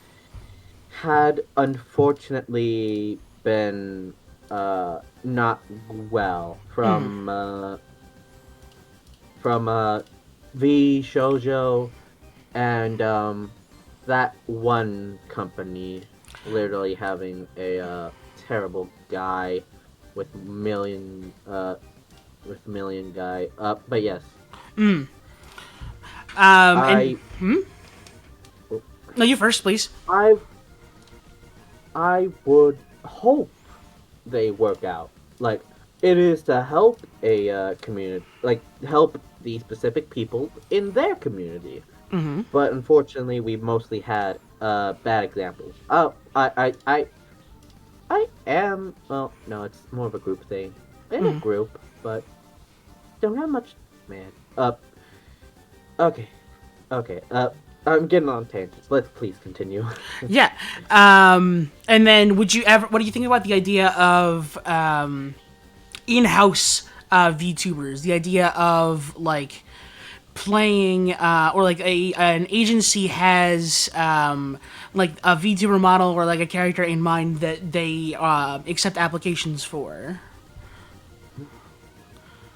had unfortunately been not well from V Shoujo and that one company literally having a terrible guy with million guy. But yes, And I no, you first, please. I I would hope they work out. Like, it is to help a community, like help the specific people in their community. But unfortunately, we mostly had bad examples. Oh, I am. Well, no, it's more of a group thing. In a group, but don't have much. Man. Okay, okay. I'm getting on tangents. Let's please continue. Yeah. And then, what do you think about the idea of in-house VTubers? The idea of like playing or like an agency has like a VTuber model or like a character in mind that they accept applications for.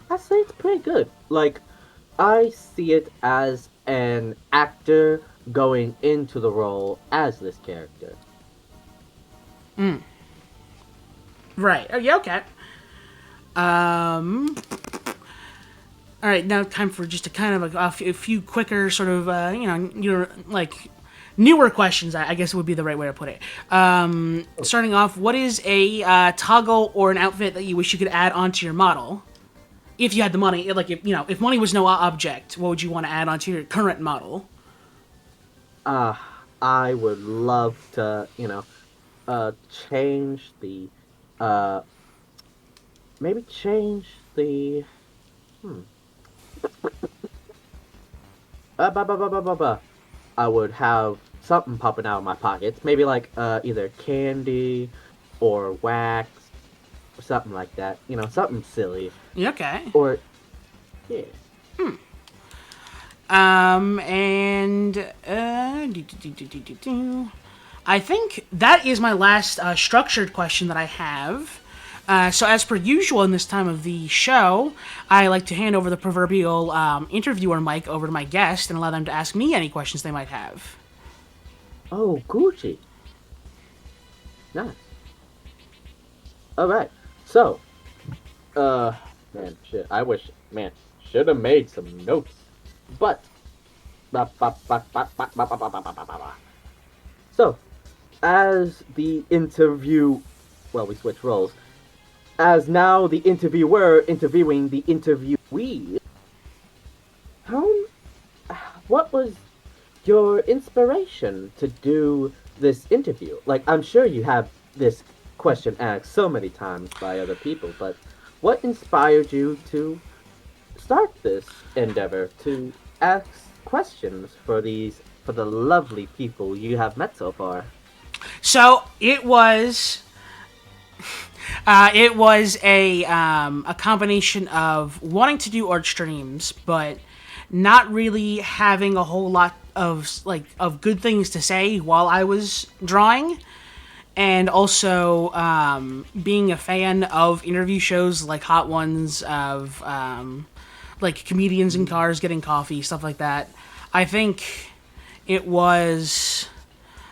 I say it's pretty good. Like, I see it as an actor going into the role as this character. Right. Oh, yeah. Okay. All right. Now, time for just a kind of a few quicker, sort of, your like newer questions. I guess would be the right way to put it. Starting off, what is a toggle or an outfit that you wish you could add onto your model? If you had the money, like if money was no object, what would you want to add onto your current model? Uh, I would love to, change the, uh, maybe change the, ba, ba, ba, ba, ba, ba. I would have something popping out of my pockets. Maybe like, either candy or wax or something like that. Something silly. Okay. Or, yeah. And I think that is my last structured question that I have. So, as per usual in this time of the show, I like to hand over the proverbial interviewer mic over to my guest and allow them to ask me any questions they might have. Oh, Gucci. Nice. Alright. So, man, shit. I wish, man, should have made some notes. But, so, as the interview, well, we switch roles. As now the interviewer interviewing the interviewee, how, what was your inspiration to do this interview? Like, I'm sure you have this question asked so many times by other people, but what inspired you to start this endeavor to ask questions for the lovely people you have met so far? So it was a combination of wanting to do art streams, but not really having a whole lot of good things to say while I was drawing, and also being a fan of interview shows like Hot Ones, of like comedians in cars getting coffee, stuff like that. I think it was,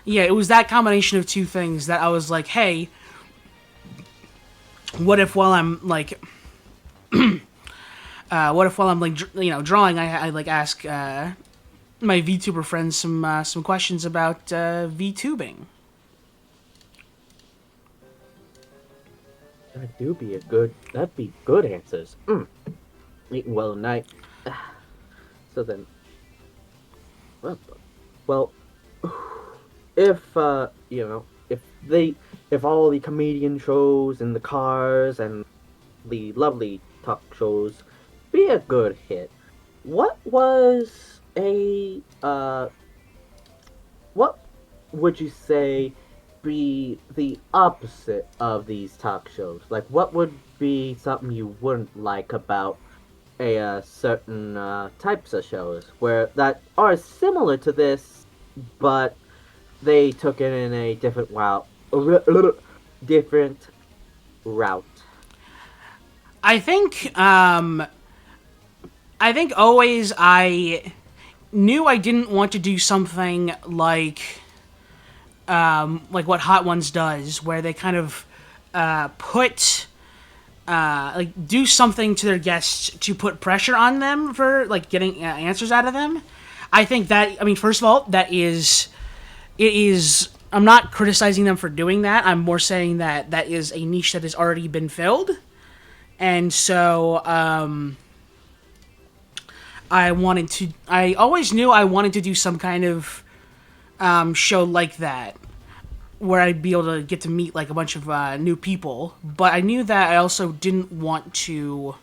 yeah, it was that combination of two things that I was like, hey, what if while I'm like, drawing, I like ask my VTuber friends some questions about VTubing. That'd be good answers. Eating well tonight. So then, well, well, if if all the comedian shows and the cars and the lovely talk shows be a good hit, what was a what would you say be the opposite of these talk shows? Like, what would be something you wouldn't like about a certain types of shows where that are similar to this, but they took it in a different different route. I think always I knew I didn't want to do something like what Hot Ones does, where they kind of put like do something to their guests to put pressure on them for like getting answers out of them. I think that, I mean, first of all, it is. I'm not criticizing them for doing that. I'm more saying that that is a niche that has already been filled, and so I always knew I wanted to do some kind of show like that, where I'd be able to get to meet like a bunch of new people. But I knew that I also didn't want to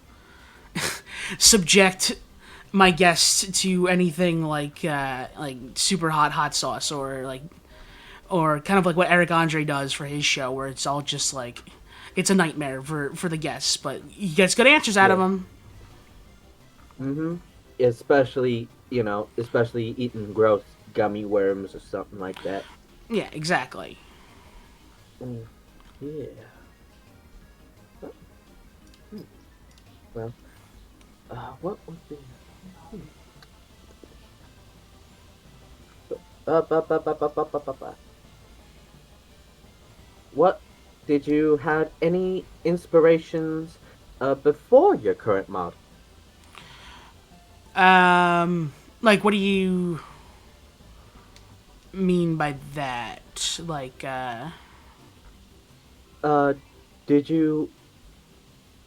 subject my guests to anything like super hot sauce, or kind of like what Eric Andre does for his show, where it's all just like it's a nightmare for the guests, but he gets good answers out of them. Especially eating gross gummy worms or something like that. Yeah, exactly. Yeah. Well, what would be? What did you had any inspirations before your current model? Like, what do you mean by that? Like, Did you?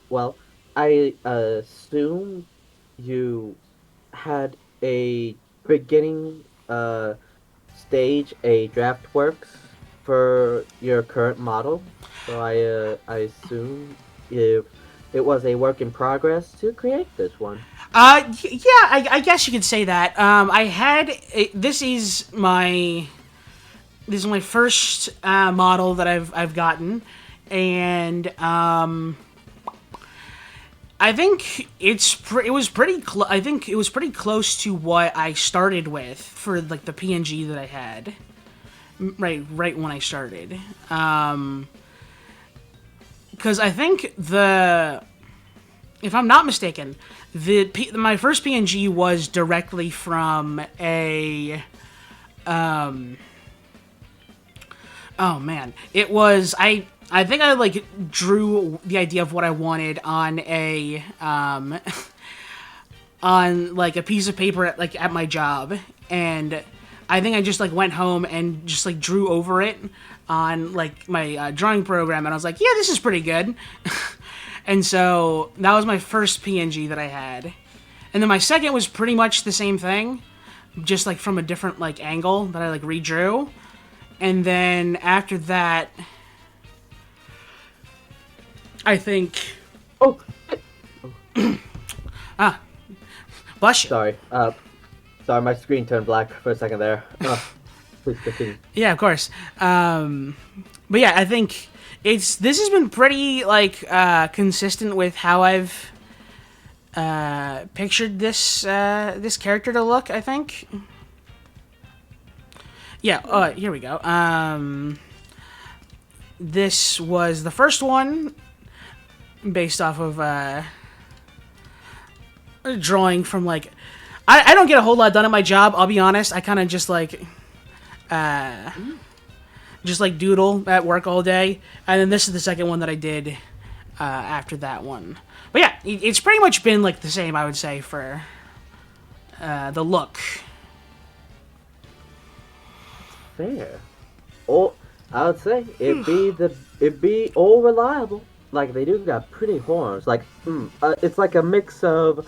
Well, I assume you had a beginning stage, a draft works for your current model. So I assume if it was a work in progress to create this one. yeah, I guess you could say that. I had this is my first model that I've gotten, and I think I think it was pretty close to what I started with for like the PNG that I had right when I started. Because I think if I'm not mistaken, my first PNG was directly from a oh man, it was I think I like drew the idea of what I wanted on a on like a piece of paper at my job, and I think I just like went home and just like drew over it on like my drawing program, and I was like, yeah, this is pretty good. And so that was my first PNG that I had, and then my second was pretty much the same thing, just like from a different like angle that I like redrew. And then after that, I think. Oh. Bless you. Sorry. Sorry, my screen turned black for a second there. Please continue. Yeah, of course. But yeah, I think this has been pretty like consistent with how I've pictured this character to look. I think. Yeah. Here we go. This was the first one based off of a drawing from like. I don't get a whole lot done at my job. I'll be honest. I kind of just like doodle at work all day, and then this is the second one that I did after that one. But yeah, it's pretty much been like the same, I would say, for the look. Fair. Or I would say it'd be all reliable. Like they do got pretty horns. Like it's like a mix of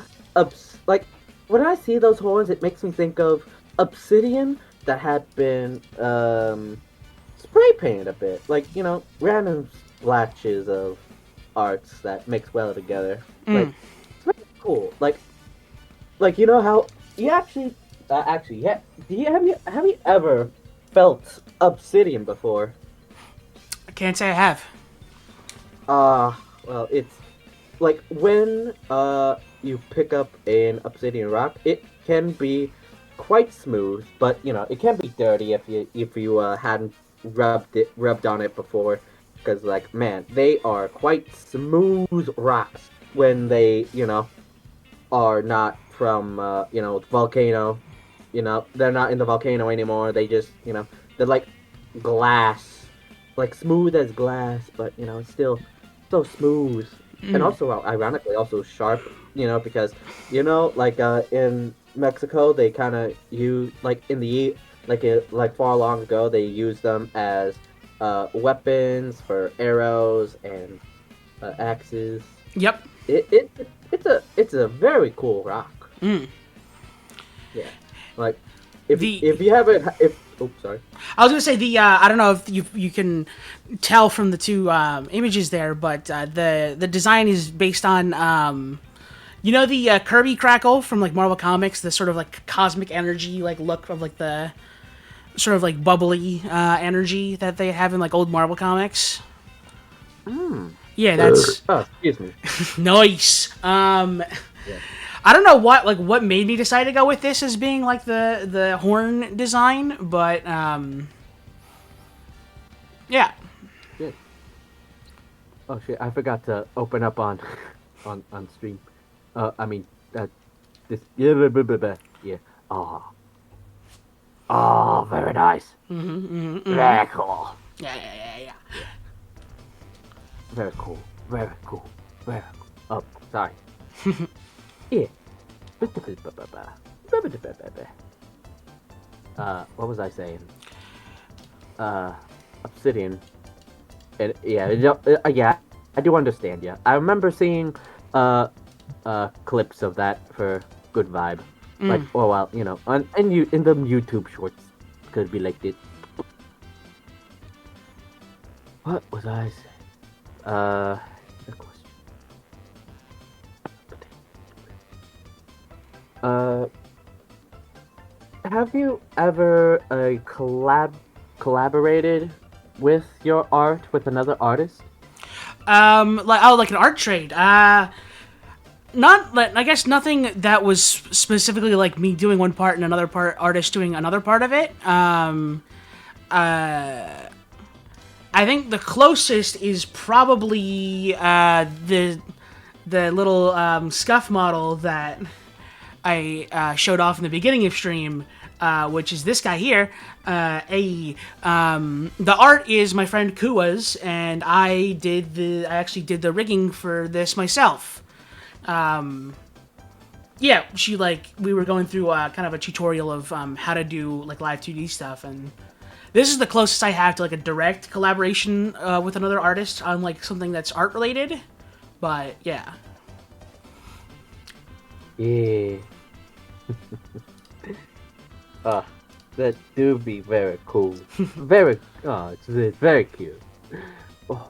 like when I see those horns, it makes me think of obsidian that had been spray painted a bit. Like random splashes of arts that mix well together. Like it's very cool. Like how you actually yeah. Have you ever felt obsidian before? I can't say I have. Well, it's like when you pick up an obsidian rock, it can be quite smooth, but it can be dirty if you hadn't rubbed on it before, because like man, they are quite smooth rocks when they are not from volcano. They're not in the volcano anymore. They just they're like glass, like smooth as glass, but it's still so smooth. And also ironically also sharp, because like in Mexico they kind of use like like far long ago they used them as weapons for arrows and axes. Yep. It's a very cool rock. Yeah, like if you haven't oops, sorry. I was gonna say I don't know if you can tell from the two images there, but the design is based on the Kirby Crackle from like Marvel Comics, the sort of like cosmic energy like look of like the sort of like bubbly energy that they have in like old Marvel Comics. Yeah, that's excuse me. nice. Yeah. I don't know what made me decide to go with this as being like the horn design, but yeah. Good. Oh shit! I forgot to open up on stream. I mean this yeah. Oh, very nice. Very cool. Yeah. Very cool. Very cool. Very cool. Oh, sorry. Yeah. What was I saying? Obsidian. And yeah, I do understand. Yeah, I remember seeing clips of that for good vibe. Like, oh well, and you in the YouTube shorts could be like this. What was I saying? Have you ever collaborated with your art with another artist? Like an art trade. Not I guess nothing that was specifically like me doing one part and another part artist doing another part of it. I think the closest is probably the little scuff model that I showed off in the beginning of stream, which is this guy here. The art is my friend Kua's, and I actually did the rigging for this myself. Yeah, we were going through kind of a tutorial of how to do like live 2D stuff, and this is the closest I have to like a direct collaboration with another artist on like something that's art related. But yeah. Yeah. That do be very cool. It's very cute. Oh.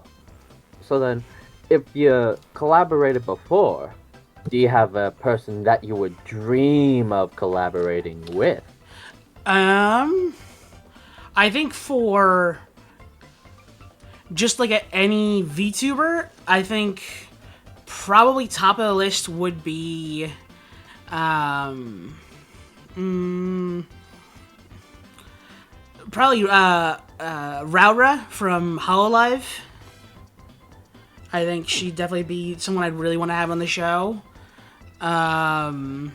So then, if you collaborated before, do you have a person that you would dream of collaborating with? I think for just like any VTuber, I think probably top of the list would be, probably Raura from Hololive. I think she'd definitely be someone I'd really want to have on the show. And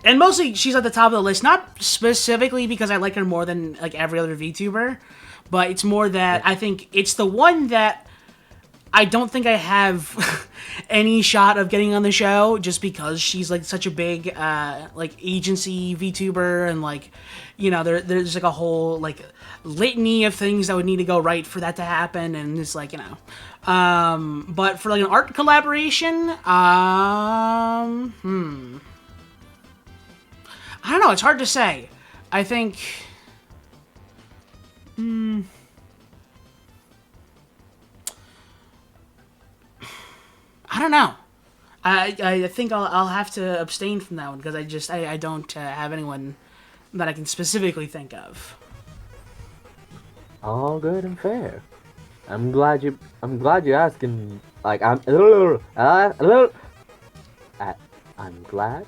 mostly she's at the top of the list, not specifically because I like her more than like every other VTuber, but it's more that I think it's the one that I don't think I have any shot of getting on the show just because she's like such a big like agency VTuber, and like, you know, there's like a whole like litany of things that would need to go right for that to happen, and it's like, you know. But for like an art collaboration, I don't know. It's hard to say. I think. I don't know. I think I'll have to abstain from that one because I don't have anyone that I can specifically think of. All good and fair. I'm glad you're asking. Like I'm glad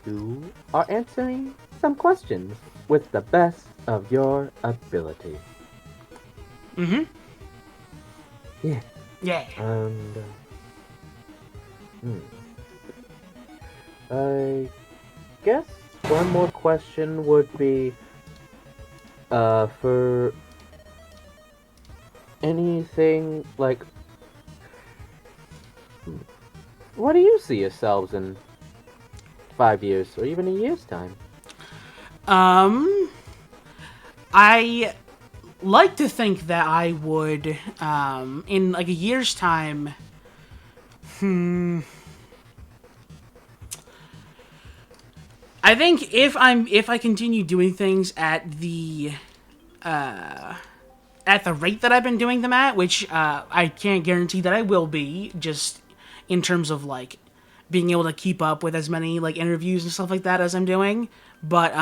you are answering some questions with the best of your ability. Mm-hmm. Yeah. Yeah. And I guess one more question would be for anything like, what do you see yourselves in 5 years or even a year's time? I like to think that I would, in like a year's time, I think if I continue doing things at the rate that I've been doing them at, which I can't guarantee that I will be, just in terms of like being able to keep up with as many like interviews and stuff like that as I'm doing. But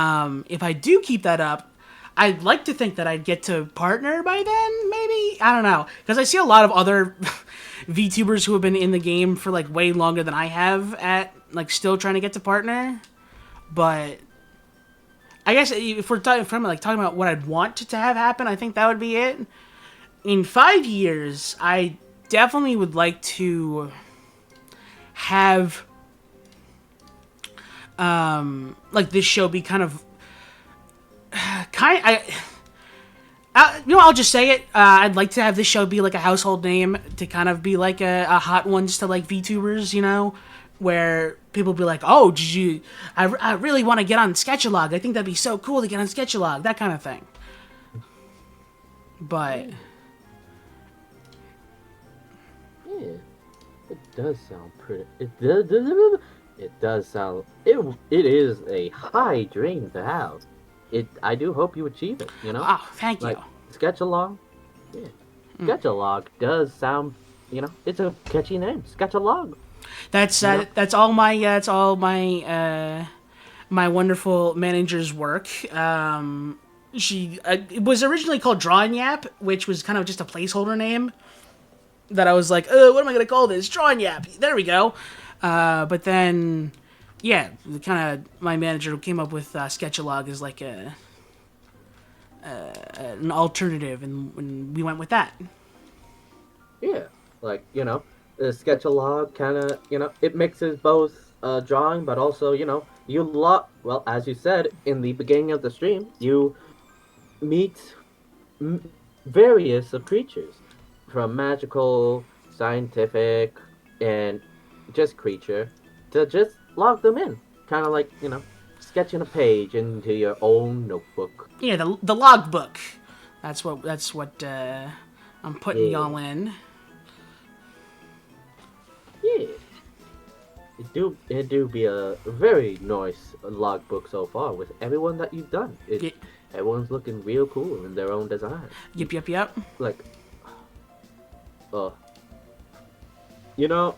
if I do keep that up, I'd like to think that I'd get to partner by then, maybe? I don't know. Because I see a lot of other VTubers who have been in the game for like way longer than I have at like still trying to get to partner. But I guess if we're talking about what I'd want to have happen, I think that would be it. In 5 years, I definitely would like to have like this show be kind of I'll just say it. I'd like to have this show be like a household name, to kind of be like a hot ones to like VTubers, you know, where people be like, oh, did you? I really want to get on Sketchalog. I think that'd be so cool to get on Sketchalog, that kind of thing. But Yeah, it does sound pretty. It does sound. It is a high dream to have. I do hope you achieve it. You know. oh, thank you. Like Sketchalog. Yeah. Sketchalog does sound. You know, it's a catchy name. Sketchalog. That's all my my wonderful manager's work. She it was originally called Drawing Yap, which was kind of just a placeholder name that I was like, what am I gonna call this? Drawing Yap. There we go. But then, yeah, kind of my manager came up with Sketchalog as like an alternative, and we went with that. Yeah, like, you know, the Sketchalog kind of, you know, it mixes both drawing, but also, you know, well, as you said in the beginning of the stream, you meet various of creatures, from magical, scientific, and just creature, to just log them in, kind of like, you know, sketching a page into your own notebook. Yeah, the logbook. That's what I'm putting y'all in. Yeah. It do be a very nice logbook so far with everyone that you've done. Everyone's looking real cool in their own design. Yep. Like, you know,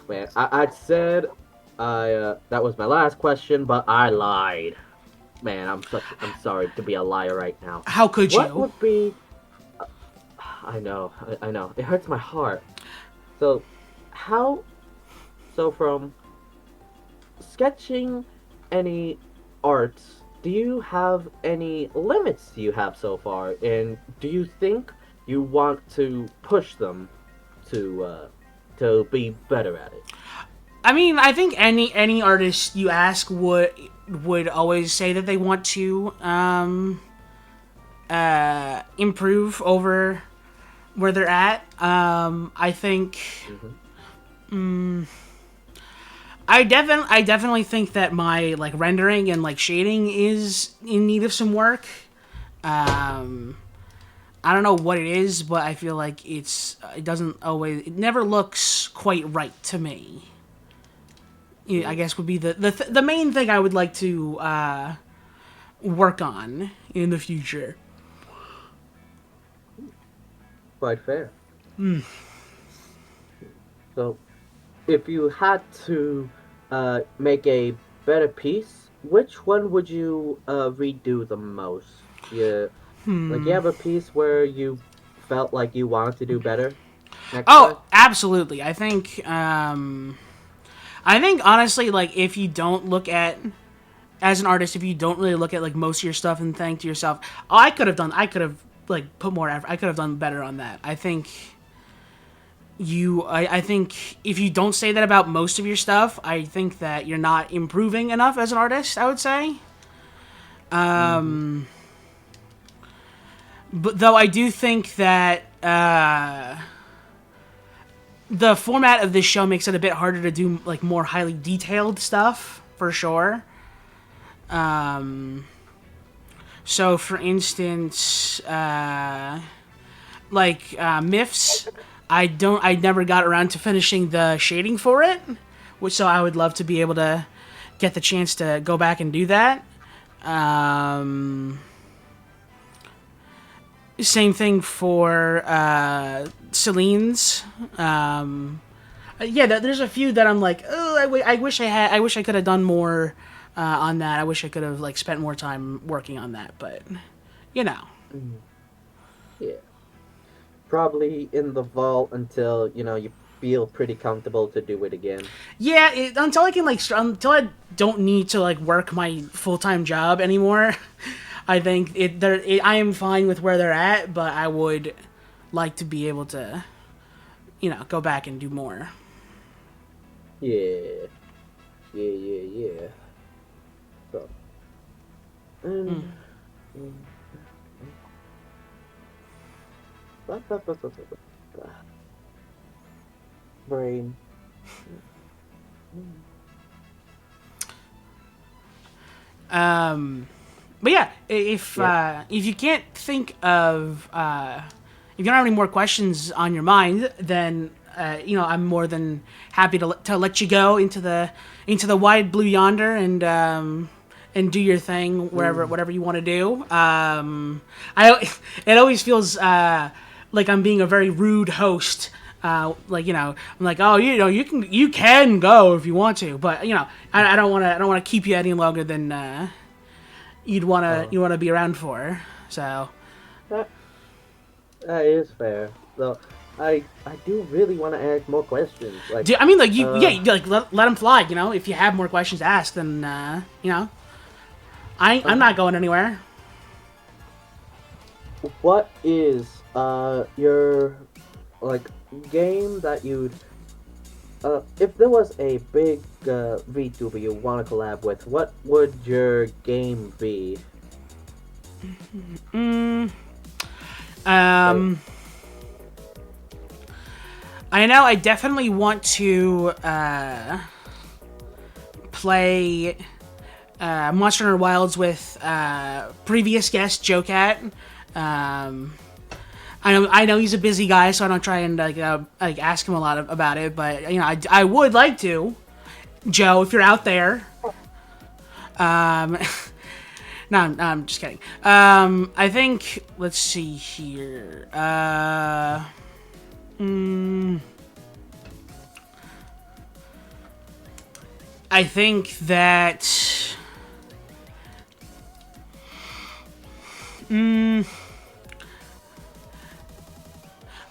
man, I said that was my last question, but I lied. Man, I'm sorry to be a liar right now. How could you? What would be? I know. It hurts my heart. So, how so from sketching any arts, do you have any limits you have so far, and do you think you want to push them to be better at it? I mean, I think any artist you ask would always say that they want to improve over where they're at. I think Mm-hmm. I definitely think that my like rendering and like shading is in need of some work. Um, I don't know what it is, but I feel like it doesn't always it never looks quite right to me. Yeah, I guess would be the main thing I would like to work on in the future. Quite fair. So, if you had to make a better piece, which one would you redo the most? Yeah, like you have a piece where you felt like you wanted to do better next time. Oh, absolutely. I think honestly, like if you don't look at as an artist, if you don't really look at like most of your stuff and think to yourself, "Oh, I could have like put more effort. I could have done better on that." I think if you don't say that about most of your stuff, I think that you're not improving enough as an artist. I would say, Mm-hmm. but though I do think that the format of this show makes it a bit harder to do like more highly detailed stuff for sure. So, for instance, myths, I never got around to finishing the shading for it, which so I would love to be able to get the chance to go back and do that. Um, Same thing for Celine's. Yeah, there's a few that I'm like, oh, I wish I could have done more on that. I wish I could have like spent more time working on that, but you know. Mm-hmm. Yeah, probably in the vault until you feel pretty comfortable to do it again. Yeah, until I can like until I don't need to like work my full time job anymore. I think I am fine with where they're at, but I would like to be able to go back and do more. Yeah, yeah. So, and brain. But yeah, Yeah. if you can't think of if you don't have any more questions on your mind, then I'm more than happy to let you go into the wide blue yonder and do your thing wherever Mm. whatever you want to do. I it always feels like I'm being a very rude host. I'm like, oh, you can go if you want to, but I don't want to keep you any longer than Oh, you wanna be around for. So that that is fair. So, I do really want to ask more questions. I mean, like Uh, like let them fly. If you have more questions to ask, then I'm okay. not going anywhere. What is your like game that you'd if there was a big VTuber you want to collab with, what would your game be? Like, Um, I know I definitely want to play Monster Hunter Wilds with previous guest Joe Cat. Um, I know he's a busy guy, so I don't try and like ask him a lot about it. But I would like to, Joe, if you're out there. Um, no, I'm just kidding. I think let's see here. I think that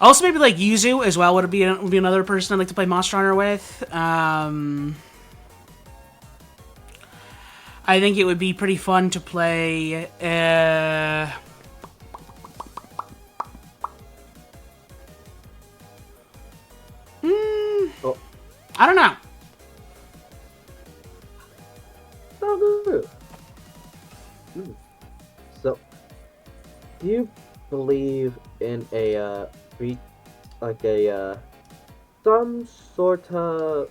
Also, maybe like Yuzu as well would be another person I'd like to play Monster Hunter with. I think it would be pretty fun to play. Oh, I don't know. oh good. So, do you believe in re- like some sort of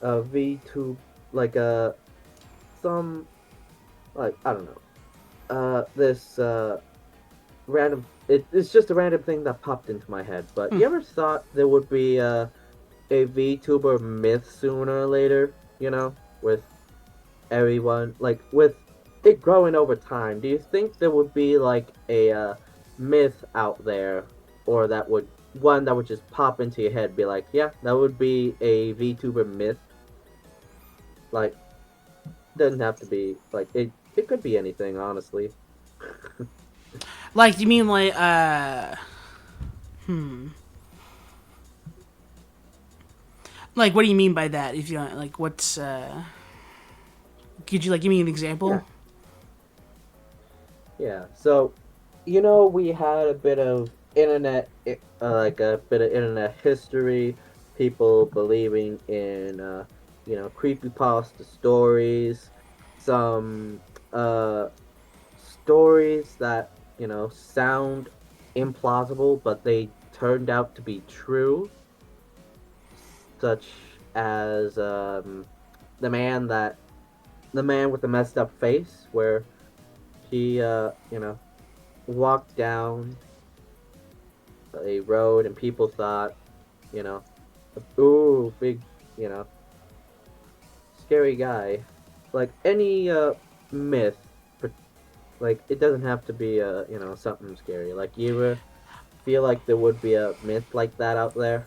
V2, like some, like, I don't know, this random, it's just a random thing that popped into my head, but you ever thought there would be a VTuber myth sooner or later, with everyone, like, with it growing over time? Do you think there would be like a myth out there, or that would just pop into your head, be like, yeah, that would be a VTuber myth? Like, doesn't have to be like it could be anything, honestly. Like, you mean like like what do you mean by that? If you like, what's could you like give me an example? Yeah, yeah. So, we had a bit of like a bit of internet history, people believing in creepypasta stories, some stories that sound implausible, but they turned out to be true, such as the man that the man with the messed up face, where he walked down a road and people thought, you know ooh, big, you know scary guy. Like any myth, like it doesn't have to be something scary. Like, you feel like there would be a myth like that out there?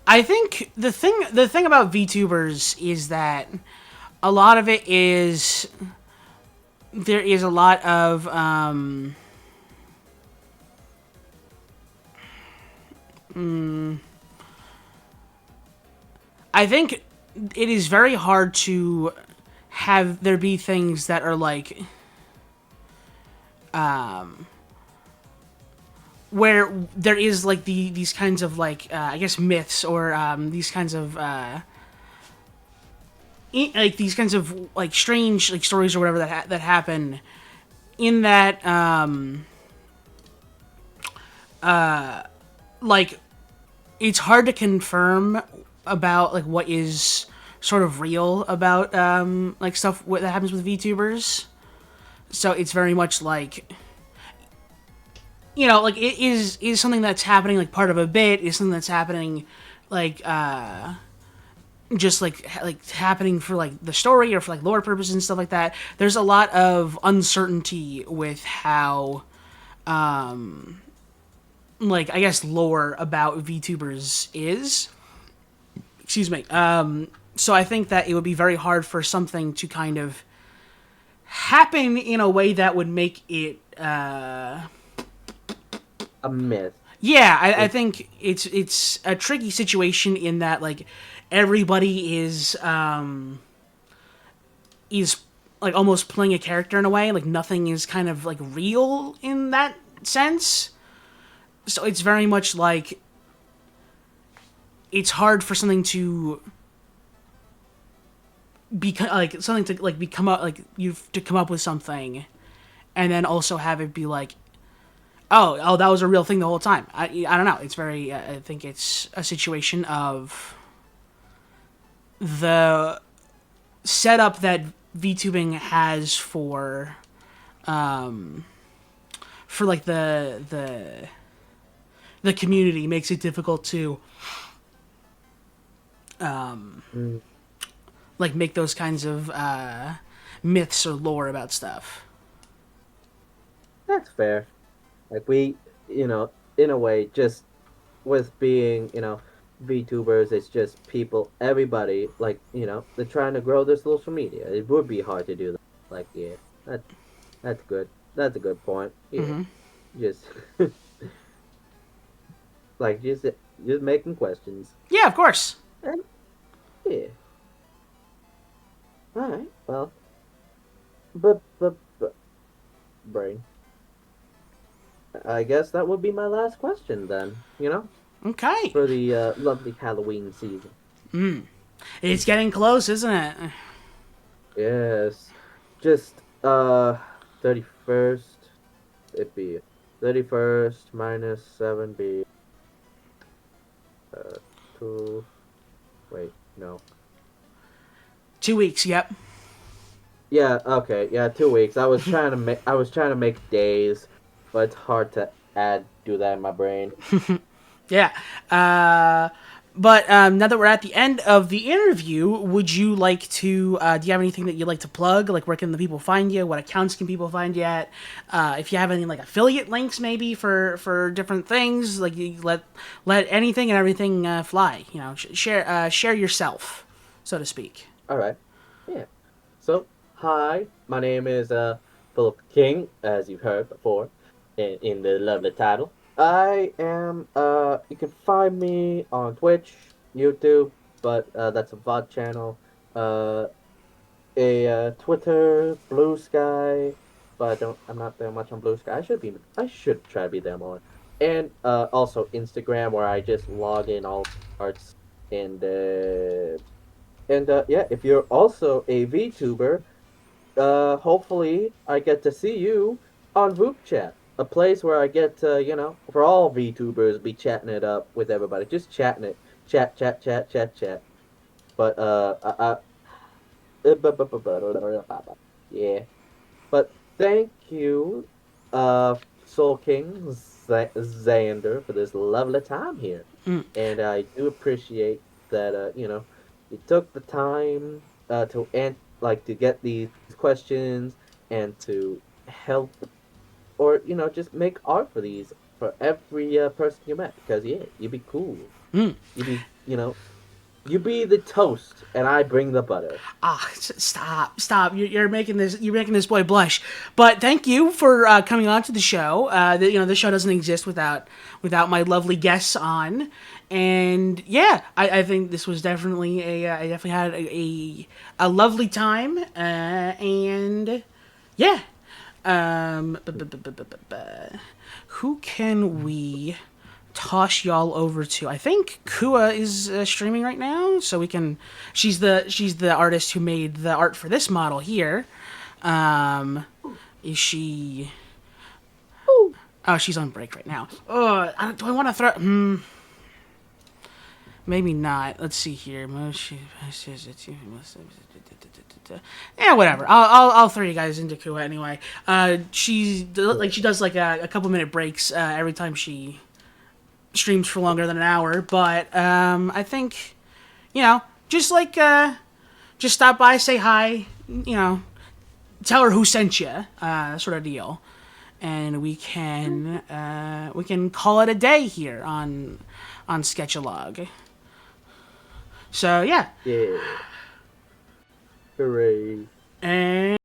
I think the thing about VTubers is that a lot of it is there is a lot of I think it is very hard to have there be things that are like where there is like these kinds of like I guess myths or these kinds of like these kinds of like strange like stories or whatever that happen in that like it's hard to confirm about like what is sort of real about like stuff that happens with VTubers. So it's very much like like it is something that's happening like part of a bit is something that's happening like just like happening for like the story or for like lore purposes and stuff like that. There's a lot of uncertainty with how like I guess lore about VTubers is. Excuse me. So I think that it would be very hard for something to kind of happen in a way that would make it A myth. yeah, I Like, think it's a tricky situation in that like everybody is like almost playing a character in a way, like nothing is kind of like real in that sense. So it's very much like it's hard for something to be like something to like become up like you to come up with something and then also have it be like oh that was a real thing the whole time. I don't know, it's very I think it's a situation of the setup that VTubing has for like the community makes it difficult to mm, like make those kinds of myths or lore about stuff. that's fair. Like, in a way, just with being, VTubers, it's just people, everybody, like, they're trying to grow their social media. It would be hard to do that. Like, yeah, that that's good. That's a good point. Yeah, just like just making questions. Yeah, of course. And yeah, all right. Well, but brain. I guess that would be my last question then. Okay. For the lovely Halloween season. It's getting close, isn't it? Yes, just 31st. It'd be 31st minus 7 be 2. Wait, no. 2 weeks. Yep. Yeah, okay, yeah, 2 weeks. I was trying to make days, but it's hard to do that in my brain. Yeah. But now that we're at the end of the interview, would you like to? Do you have anything that you'd like to plug? Like, where can the people find you? What accounts can people find you at? If you have any like affiliate links, maybe for different things, like you let anything and everything fly. Share yourself, so to speak. All right. Yeah. So, hi, my name is Philip King, as you've heard before in the lovely title. I am you can find me on Twitch, YouTube, but that's a VOD channel. Uh Twitter, Blue Sky, but I'm not there much on Blue Sky. I should try to be there more. And also Instagram where I just log in all parts and yeah, if you're also a VTuber, hopefully I get to see you on Voop Chat, a place where I get to, for all VTubers, be chatting it up with everybody, just chatting it, chat, chat, chat, chat, chat. But yeah. But thank you, Soul King Xander, for this lovely time here, and I do appreciate that. You took the time to get these questions and to help, or just make art for these for every person you met. Because yeah, you'd be cool. You'd be you be the toast, and I bring the butter. Stop! You're making this boy blush. But thank you for coming on to the show. The show doesn't exist without my lovely guests on. And yeah, I think this was definitely I definitely had a lovely time. And yeah, who can we toss y'all over to? I think Kua is streaming right now, so we can. She's the artist who made the art for this model here. Is she? Oh, she's on break right now. Do I want to throw? Maybe not. Let's see here. Yeah, whatever. I'll throw you guys into Kua anyway. She does like a couple minute breaks every time she streams for longer than an hour, but I think just just stop by, say hi, tell her who sent you, sort of deal, and we can call it a day here on Sketchalog. So yeah, Yeah. Hooray. and